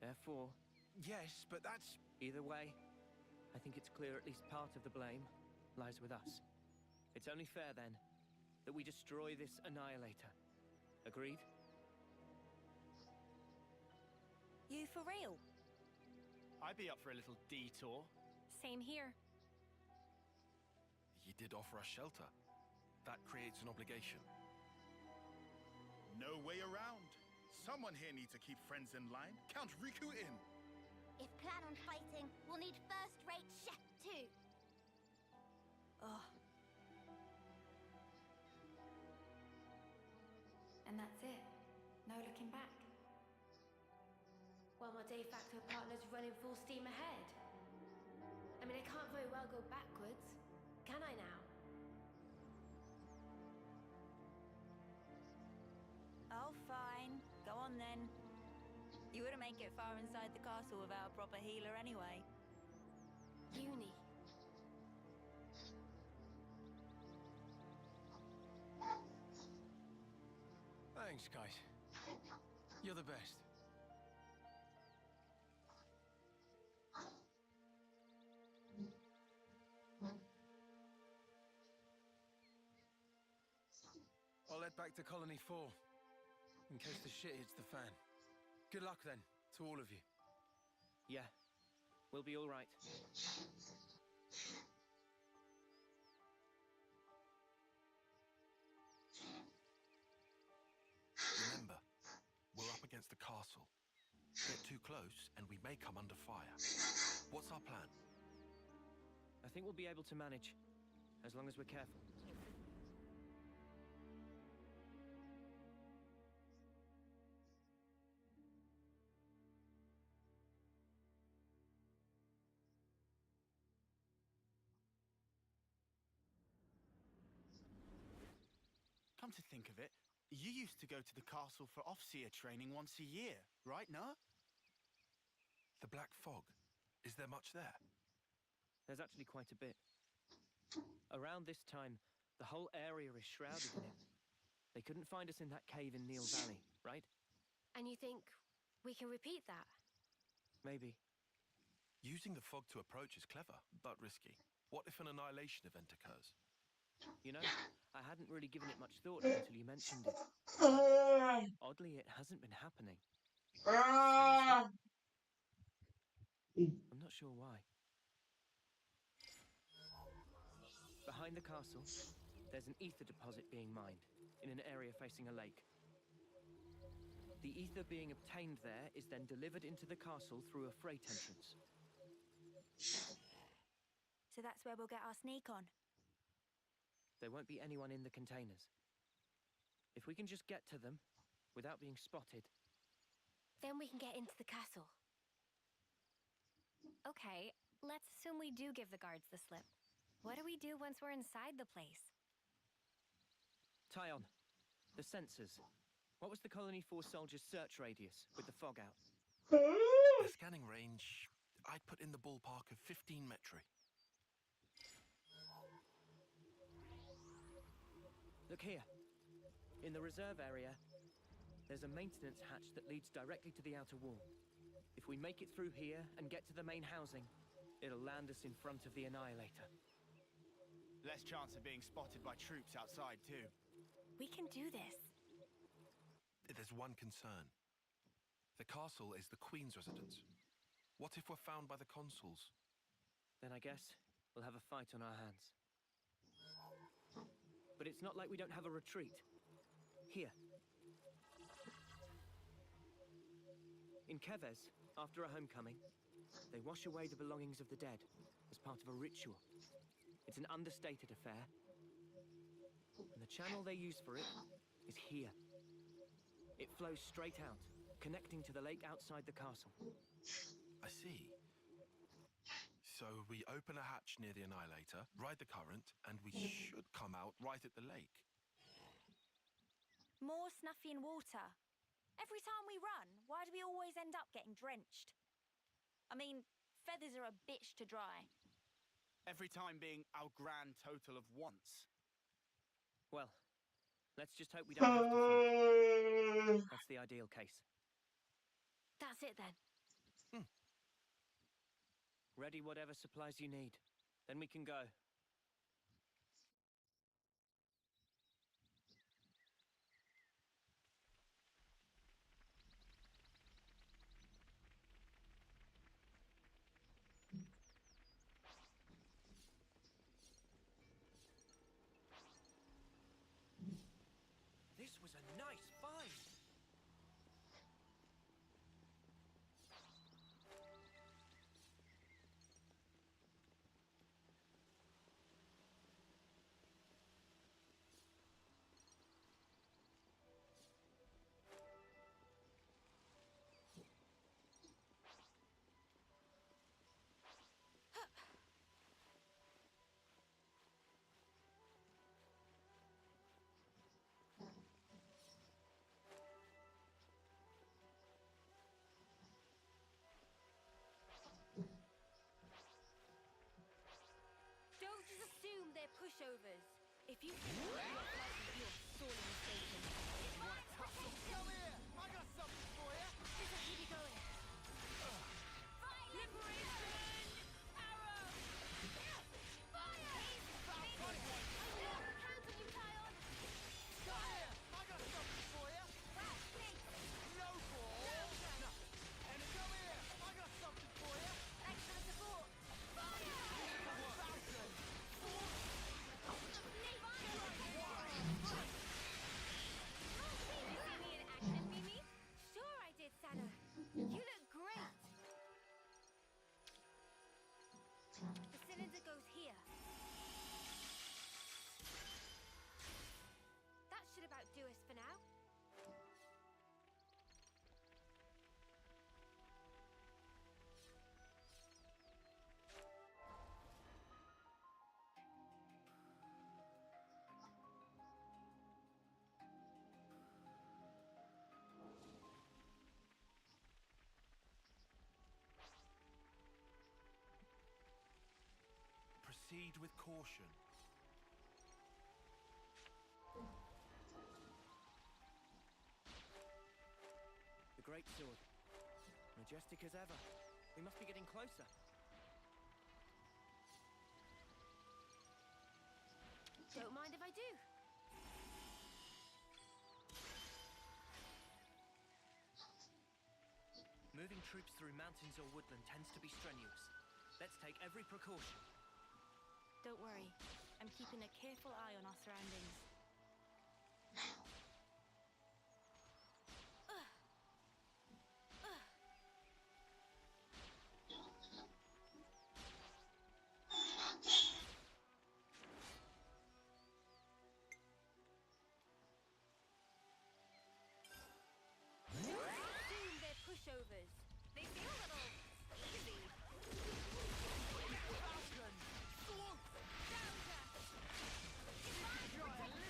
Therefore... Yes, but that's... Either way, I think it's clear at least part of the blame lies with us. It's only fair, then, that we destroy this Annihilator. Agreed? You for real? I'd be up for a little detour. Same here. You did offer us shelter. That creates an obligation. No way around. Someone here needs to keep friends in line. Count Riku in. If plan on fighting, we'll need first-rate chef too. Oh. And that's it. No looking back. While my de facto partner's running full steam ahead. I mean, I can't very well go backwards, can I now? Oh, fine. Go on then. You wouldn't make it far inside the castle without a proper healer anyway. Uni. Thanks, guys. You're the best. I'll head back to Colony 4, in case the shit hits the fan. Good luck, then, to all of you. Yeah, we'll be all right. Remember, we're up against the castle. Get too close, and we may come under fire. What's our plan? I think we'll be able to manage, as long as we're careful. Come to think of it, you used to go to the castle for Offseer training once a year, right, no? The Black Fog. Is there much there? There's actually quite a bit. Around this time, the whole area is shrouded in it. They couldn't find us in that cave in Neil Valley, right? And you think we can repeat that? Maybe. Using the fog to approach is clever, but risky. What if an annihilation event occurs? You know, I hadn't really given it much thought until you mentioned it. Oddly, it hasn't been happening. I'm not sure why. Behind the castle, there's an ether deposit being mined, in an area facing a lake. The ether being obtained there is then delivered into the castle through a freight entrance. So that's where we'll get our sneak on. There won't be anyone in the containers. If we can just get to them, without being spotted... Then we can get into the castle. Okay, let's assume we do give the guards the slip. What do we do once we're inside the place? Tyon, the sensors. What was the Colony 4 soldiers' search radius, with the fog out? The scanning range, I'd put in the ballpark of 15 metri. Look here. In the reserve area, there's a maintenance hatch that leads directly to the outer wall. If we make it through here and get to the main housing, it'll land us in front of the Annihilator. Less chance of being spotted by troops outside, too. We can do this. There's one concern. The castle is the Queen's residence. What if we're found by the consuls? Then I guess we'll have a fight on our hands. But it's not like we don't have a retreat. Here. In Keves, after a homecoming, they wash away the belongings of the dead as part of a ritual. It's an understated affair, And the channel they use for it is here. It flows straight out, connecting to the lake outside the castle. I see. So we open a hatch near the Annihilator, ride the current, and we should come out right at the lake. More Snuffy and water. Every time we run, why do we always end up getting drenched? I mean, feathers are a bitch to dry. Every time being our grand total of once. Well, let's just hope we don't have to float. That's the ideal case. That's it then. Ready whatever supplies you need. Then we can go. This was a nice find. Don't just assume they're pushovers. If you think you're frightened, you're sorely mistaken. Come here! I got something for you! This'll keep you going. Liberation! Arrow! Fire! Count on you, Kion! Come here! I got something for you! No ball! Nothing. And come here! I got something for you! Extra support! Fire! Falcon! Did you see me in action, Mimi? Sure I did, Sana. You look great. The cylinder goes here. That should about do us for now. Proceed with caution. The great sword. Majestic as ever. We must be getting closer. Don't mind if I do. Moving troops through mountains or woodland tends to be strenuous. Let's take every precaution. Don't worry. I'm keeping a careful eye on our surroundings. Assume they're pushovers. They feel a little easy. Falcon! Swoop! Down, Try a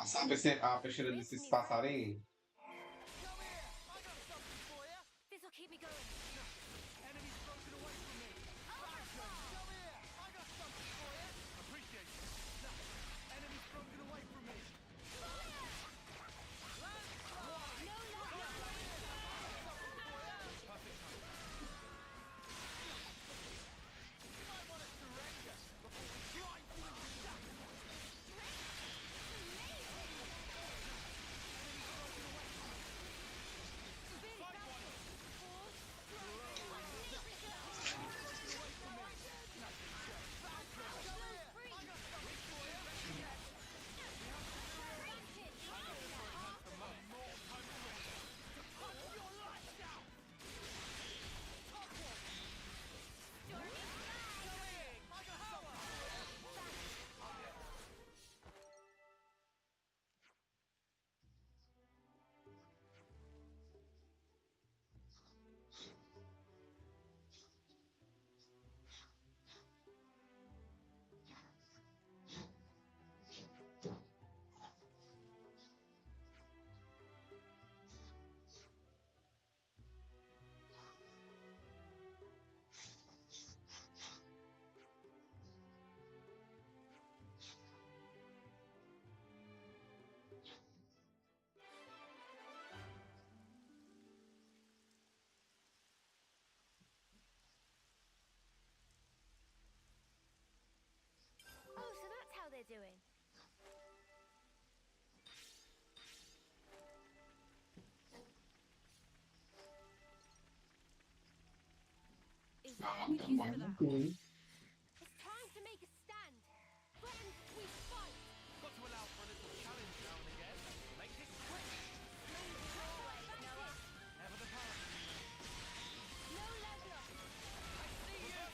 A peixeira desses passarinhos. This'll keep me going. Enemy's broken away from me. Come here. I got something for you. Appreciate it. Enemy's broken away from me. Oh, so that's how they're doing. Is there any use for that? It's time to make a stand. Then we fight. Got to allow for a little challenge now and again. Make it quick. Never the power. No level up. I see you.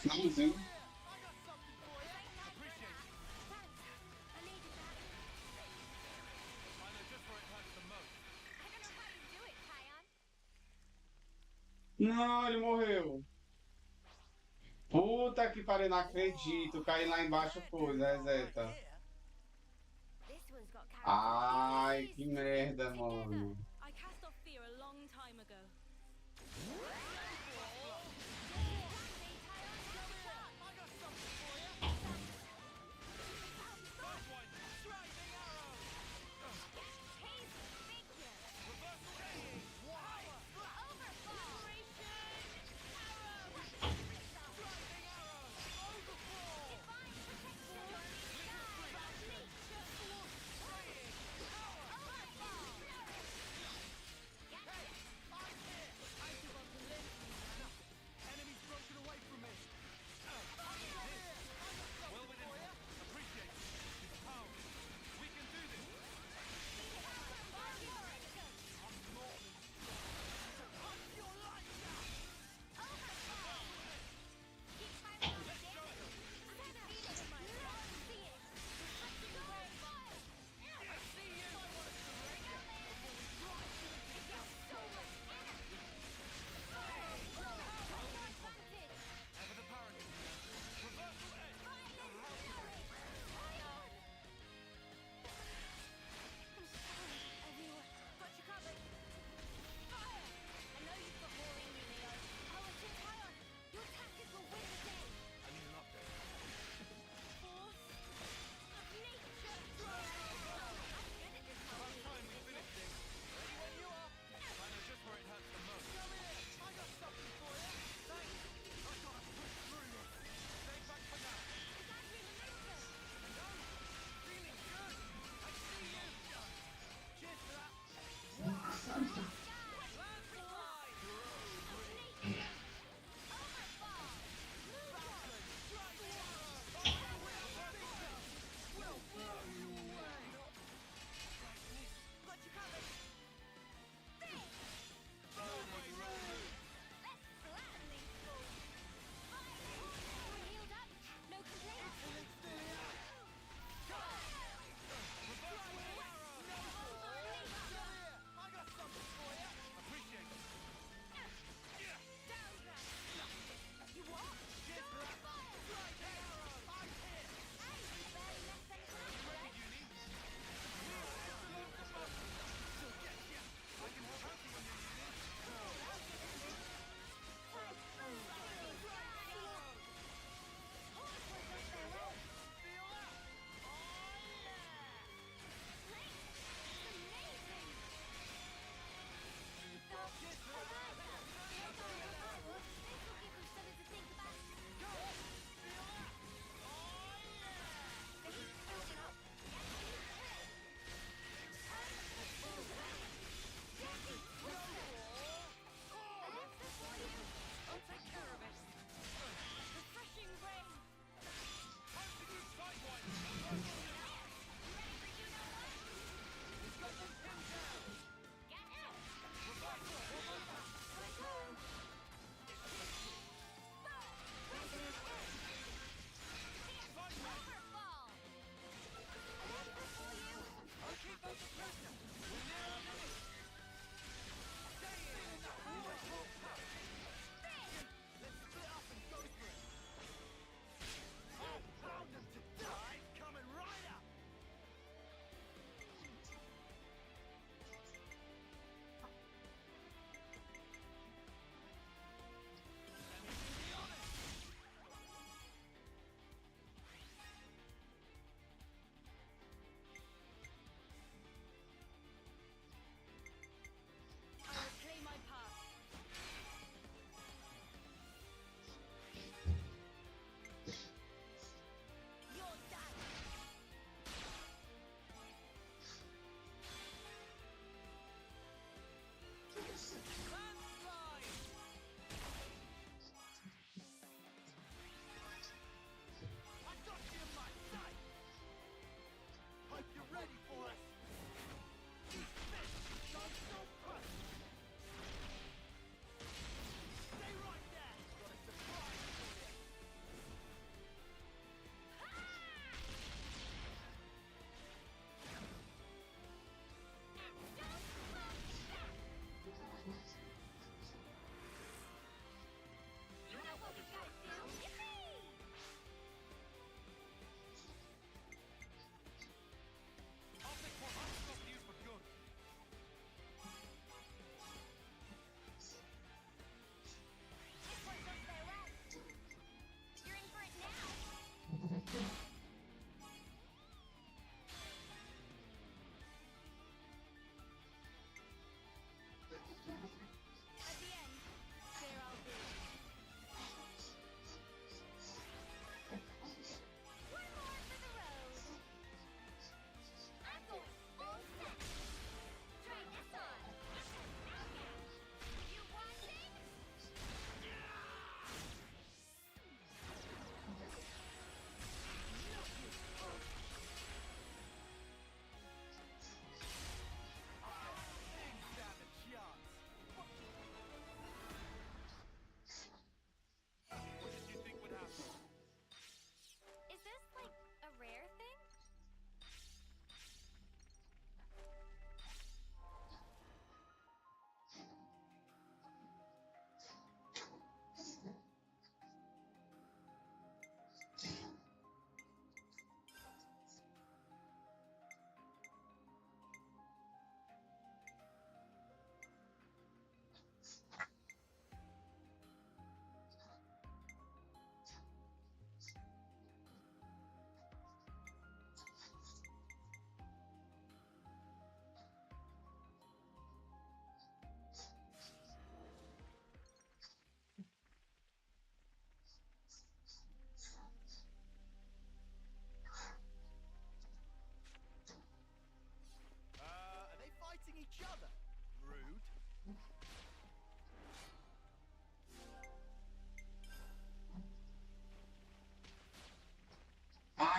Finalzinho. Não, ele morreu. Puta que pariu, não acredito. Caí lá embaixo, foi, reseta. Ai, que merda, mano. I cast off fear a long time ago.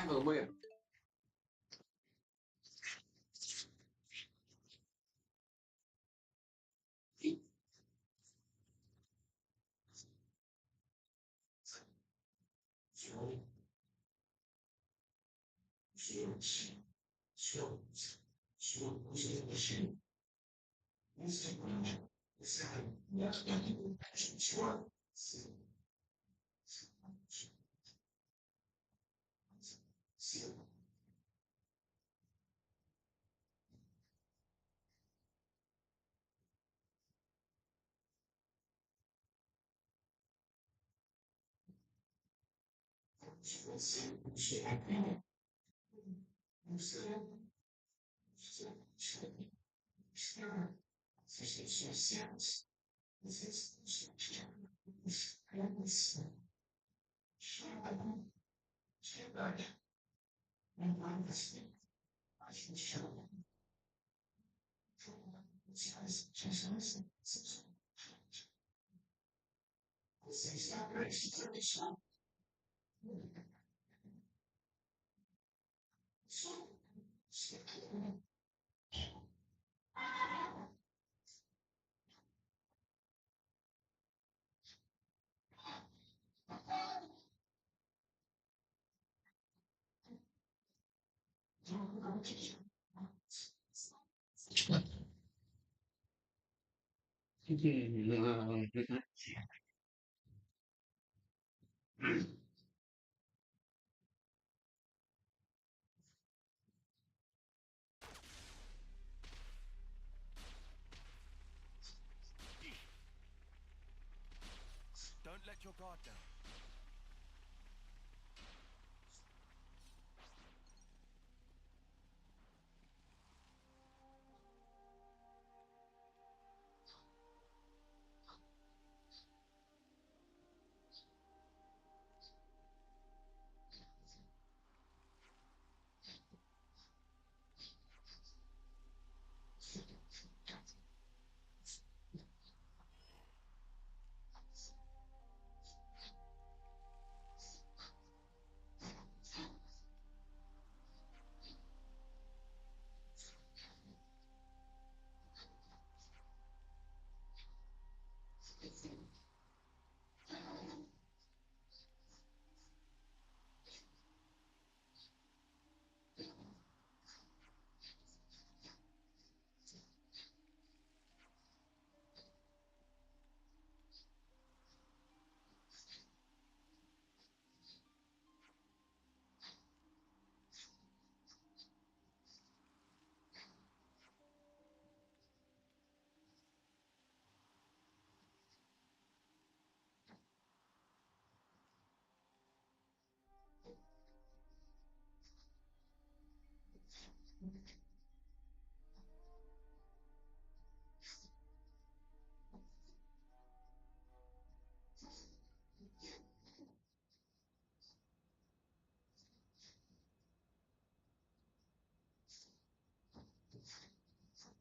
Vamos, é. Don't let your guard down.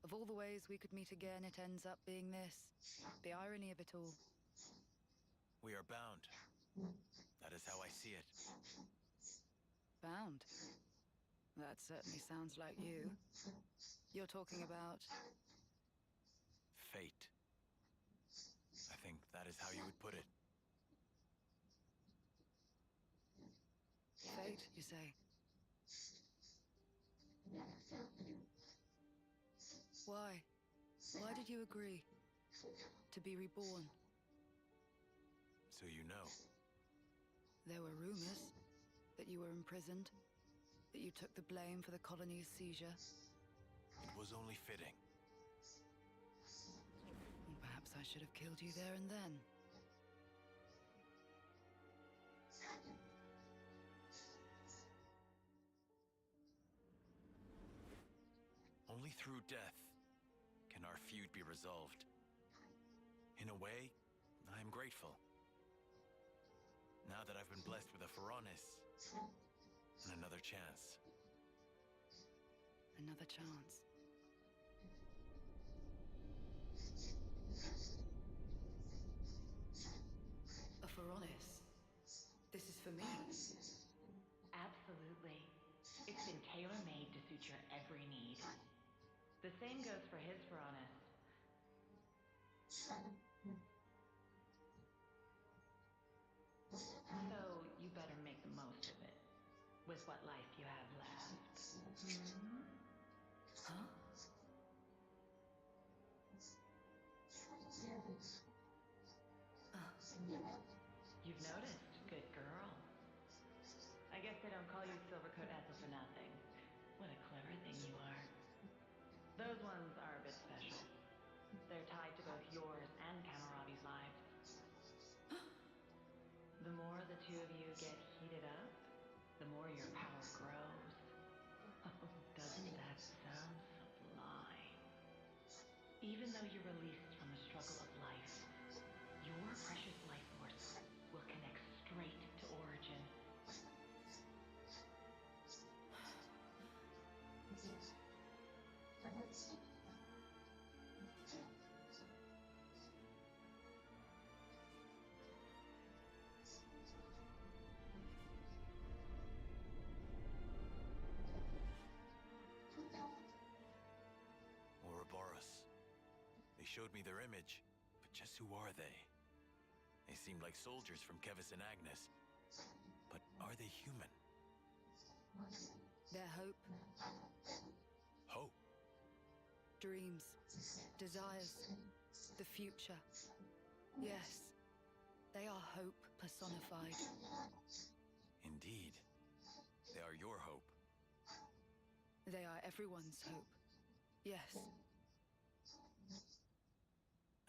Of all the ways we could meet again, it ends up being this. The irony of it all. We are bound. That is how I see it. Bound. That certainly sounds like you. You're talking about... Fate. I think that is how you would put it. Fate, you say? Why? Why did you agree? To be reborn? So you know. There were rumors that you were imprisoned, that you took the blame for the colony's seizure. It was only fitting. Perhaps I should have killed you there and then. Only through death can our feud be resolved. In a way, I am grateful. Now that I've been blessed with a Pharaonis and another chance. Another chance. A Pharaonis? This is for me. Absolutely. It's been tailor-made to suit your every need. The same goes for his Piranhas. So you better make the most of it, with what life you have left. Huh? You've noticed, good girl. I guess they don't call you Silvercoat Ethel for nothing. What a clever thing you are. Those ones are a bit special. They're tied to both yours and Kamarabi's lives. The more the two of you get heated up, the more your power grows. Oh, doesn't that sound sublime? Even though you're released from the struggle of life, your precious life force will connect straight to Origin. Ouroboros. They showed me their image, but just who are they? They seemed like soldiers from Kevis and Agnes. But are they human? Their hope, Hope? dreams, desires, the future. Yes, they are hope personified. Indeed. They are your hope. They are everyone's hope. Yes.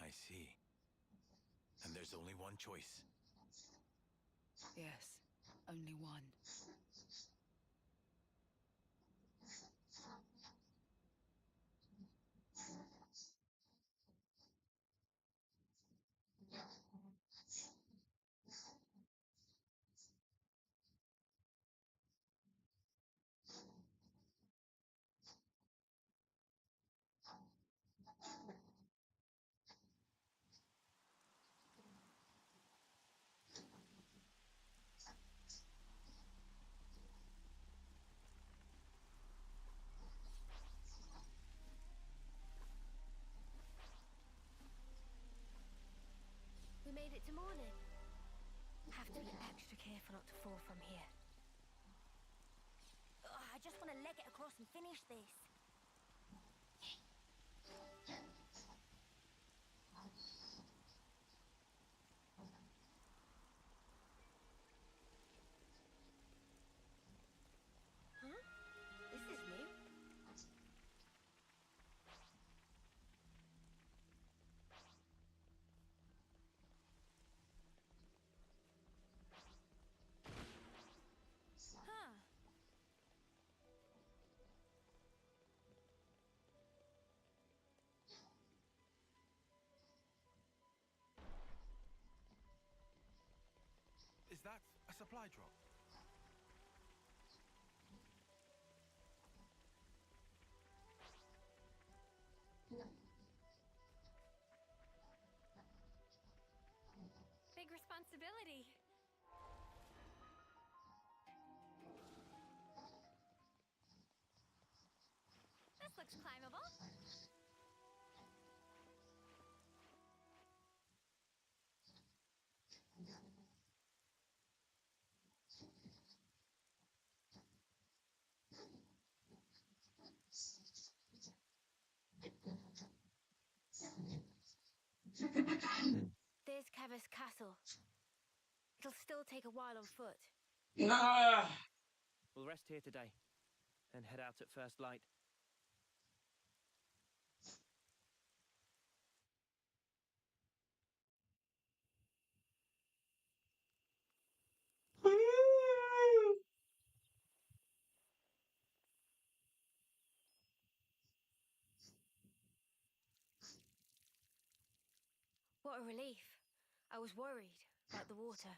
I see. And there's only one choice. Yes, only one. We made it to morning. Have to be extra careful not to fall from here. Ugh, I just want to leg it across and finish this. Huh? This is new. Huh. Is that a supply drop? Big responsibility. This looks climbable. There's Kevis Castle. It'll still take a while on foot. We'll rest here today, and head out at first light. What a relief. I was worried about the water.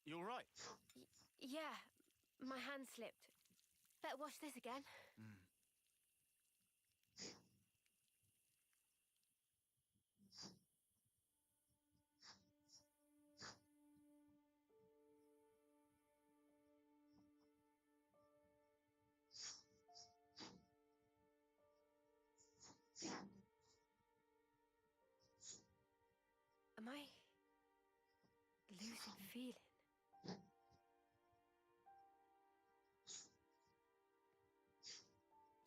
You all right? Yeah, my hand slipped. Better wash this again. feeling?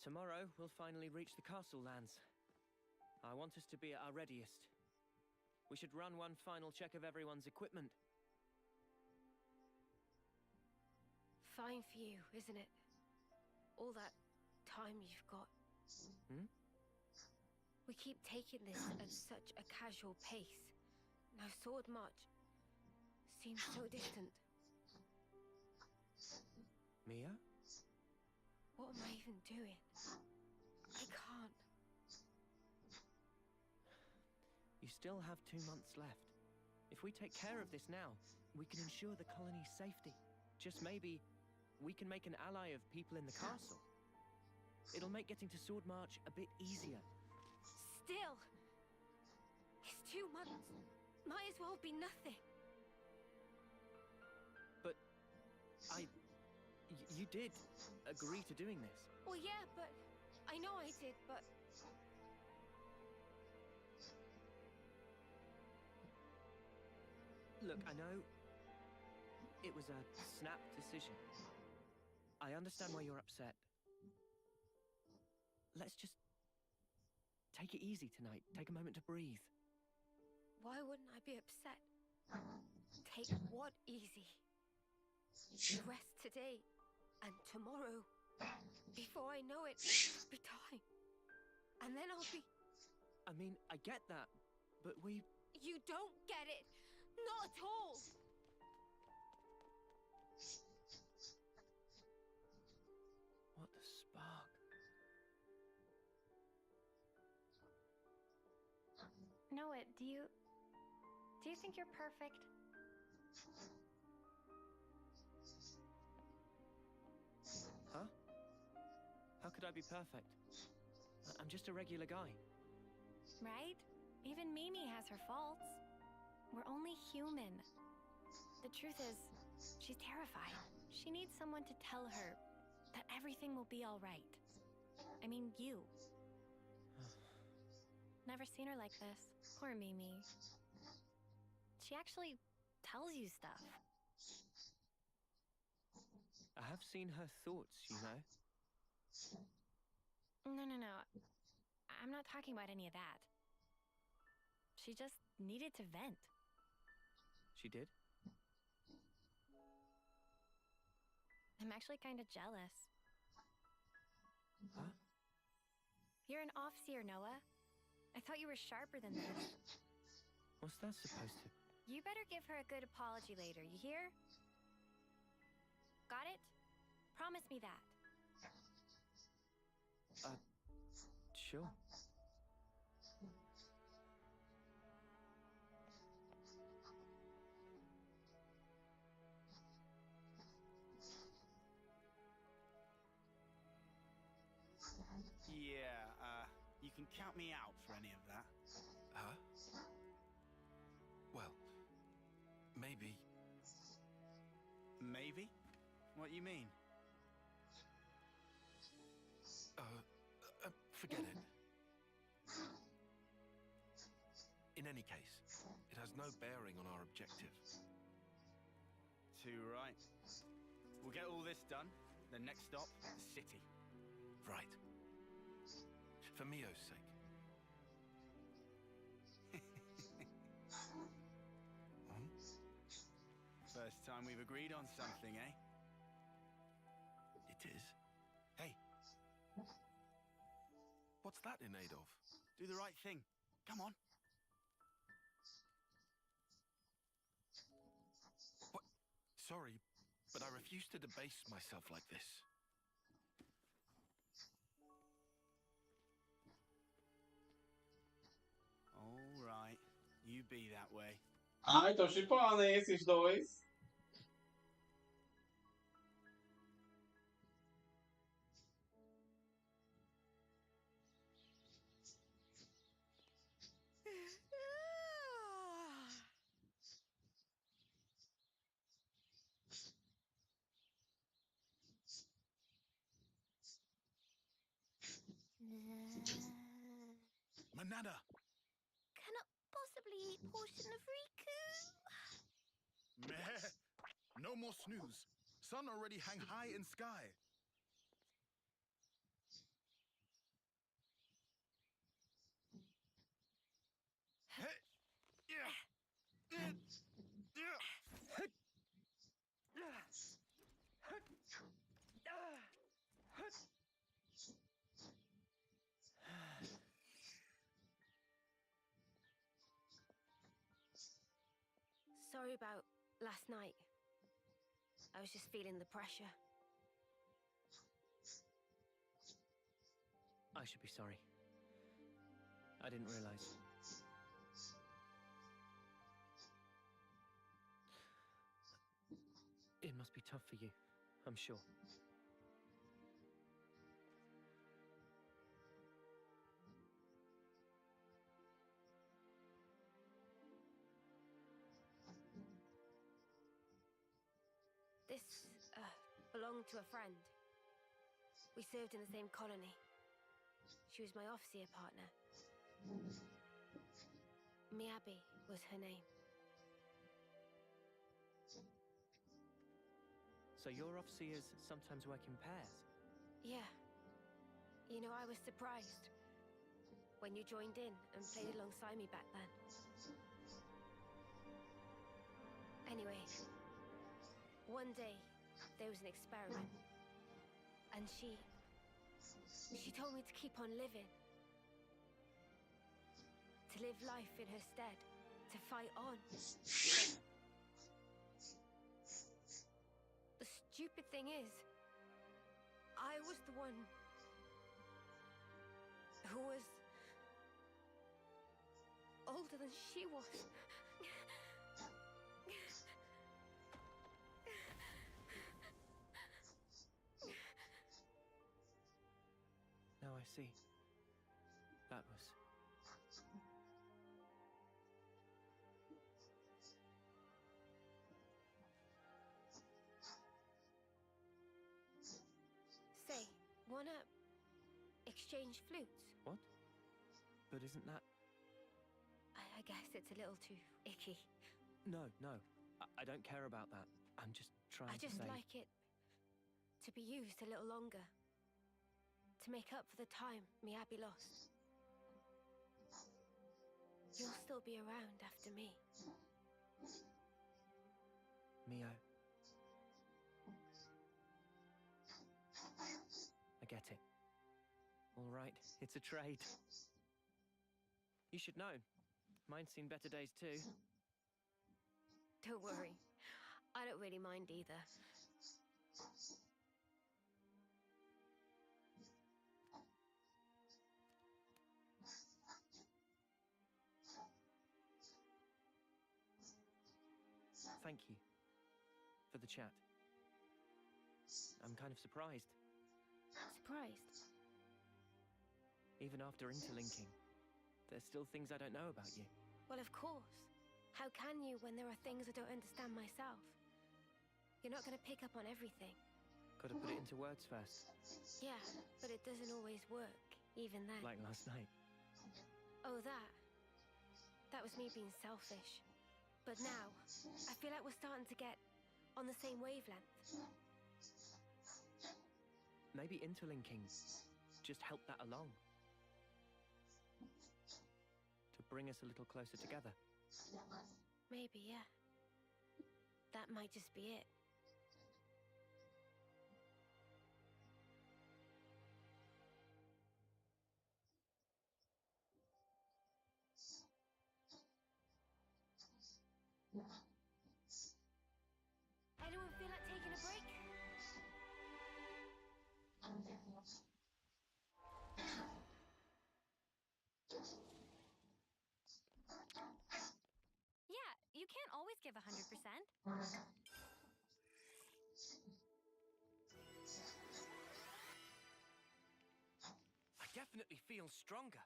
Tomorrow, we'll finally reach the castle lands. I want us to be at our readiest. We should run one final check of everyone's equipment. Fine for you, isn't it? All that time you've got. Hmm? We keep taking this at such a casual pace. Now Sword March seems so distant. Mia? What am I even doing? I can't. You still have 2 months left. If we take care of this now, we can ensure the colony's safety. Just maybe, we can make an ally of people in the castle. It'll make getting to Sword March a bit easier. Still, it's 2 months. Might as well be nothing. But you did agree to doing this. Well, yeah, but I know I did, but look, I know it was a snap decision. I understand why you're upset. Let's just take it easy tonight. Take a moment to breathe. why wouldn't I be upset? Take what easy? Rest today and tomorrow. Before I know it, it'll be time. And then I'll be... I mean, I get that, but we... You don't get it! Not at all! What the spark? Noah, do you think you're perfect? Huh? How could I be perfect? I'm just a regular guy. Right? Even Mimi has her faults. We're only human. The truth is, she's terrified. She needs someone to tell her that everything will be all right. I mean, you. Never seen her like this. Poor Mimi. She actually tells you stuff. I have seen her thoughts, you know. No. I'm not talking about any of that. She just needed to vent. She did? I'm actually kind of jealous. Huh? You're an off-seer, Noah. I thought you were sharper than this. What's that supposed to... You better give her a good apology later, you hear? Got it? Promise me that. Sure. Yeah, you can count me out for any of that. Huh? Well, maybe. Maybe? What you mean? Forget it. In any case, it has no bearing on our objective. Too right. We'll get all this done. The next stop, the city. Right. For Mio's sake. First time we've agreed on something, eh? It is. Hey. What's that in aid of? Do the right thing. Come on. What? Sorry, but I refuse to debase myself like this. All right. You be that way. Ai, tô chipando, hein, esses dois. Manada! Cannot possibly eat portion of Riku. Meh. No more snooze. Sun already hang high in sky. Sorry about last night. I was just feeling the pressure. I should be sorry. I didn't realize. It must be tough for you, I'm sure. This belonged to a friend. We served in the same colony. She was my officer partner. Miyabi was her name. So your officers sometimes work in pairs? Yeah. You know, I was surprised when you joined in and played alongside me back then. Anyway, one day there was an experiment, and she told me to keep on living. To live life in her stead, to fight on. The stupid thing is, I was the one who was older than she was. Now I see. That was... Say, wanna exchange flutes? What? But isn't that... I guess it's a little too icky. No, no. I don't care about that. I'm just trying I just to say... like it to be used a little longer. To make up for the time Miyabi lost. You'll still be around after me. Mio. I get it. All right, it's a trade. You should know. Mine's seen better days too. Don't worry. I don't really mind either. Thank you for the chat. I'm kind of surprised. Surprised? Even after interlinking, there's still things I don't know about you. Well, of course. How can you when there are things I don't understand myself? You're not going to pick up on everything. Gotta put it into words first. Yeah, but it doesn't always work, even then. Like last night. Oh, that. That was me being selfish. But now, I feel like we're starting to get on the same wavelength. Maybe interlinking just helped that along. To bring us a little closer together. Maybe, yeah. That might just be it. Anyone feel like taking a break? Yeah, you can't always give 100%. I definitely feel stronger.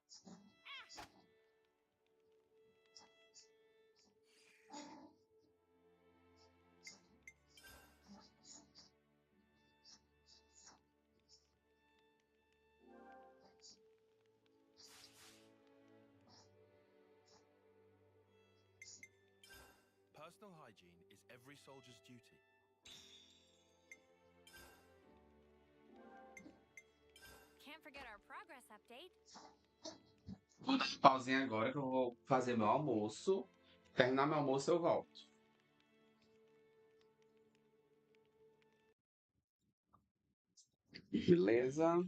Personal hygiene is every soldier's duty. Can't forget our progress update. Vou dar uma pausinha agora que eu vou fazer meu almoço. Terminar meu almoço eu volto. Beleza?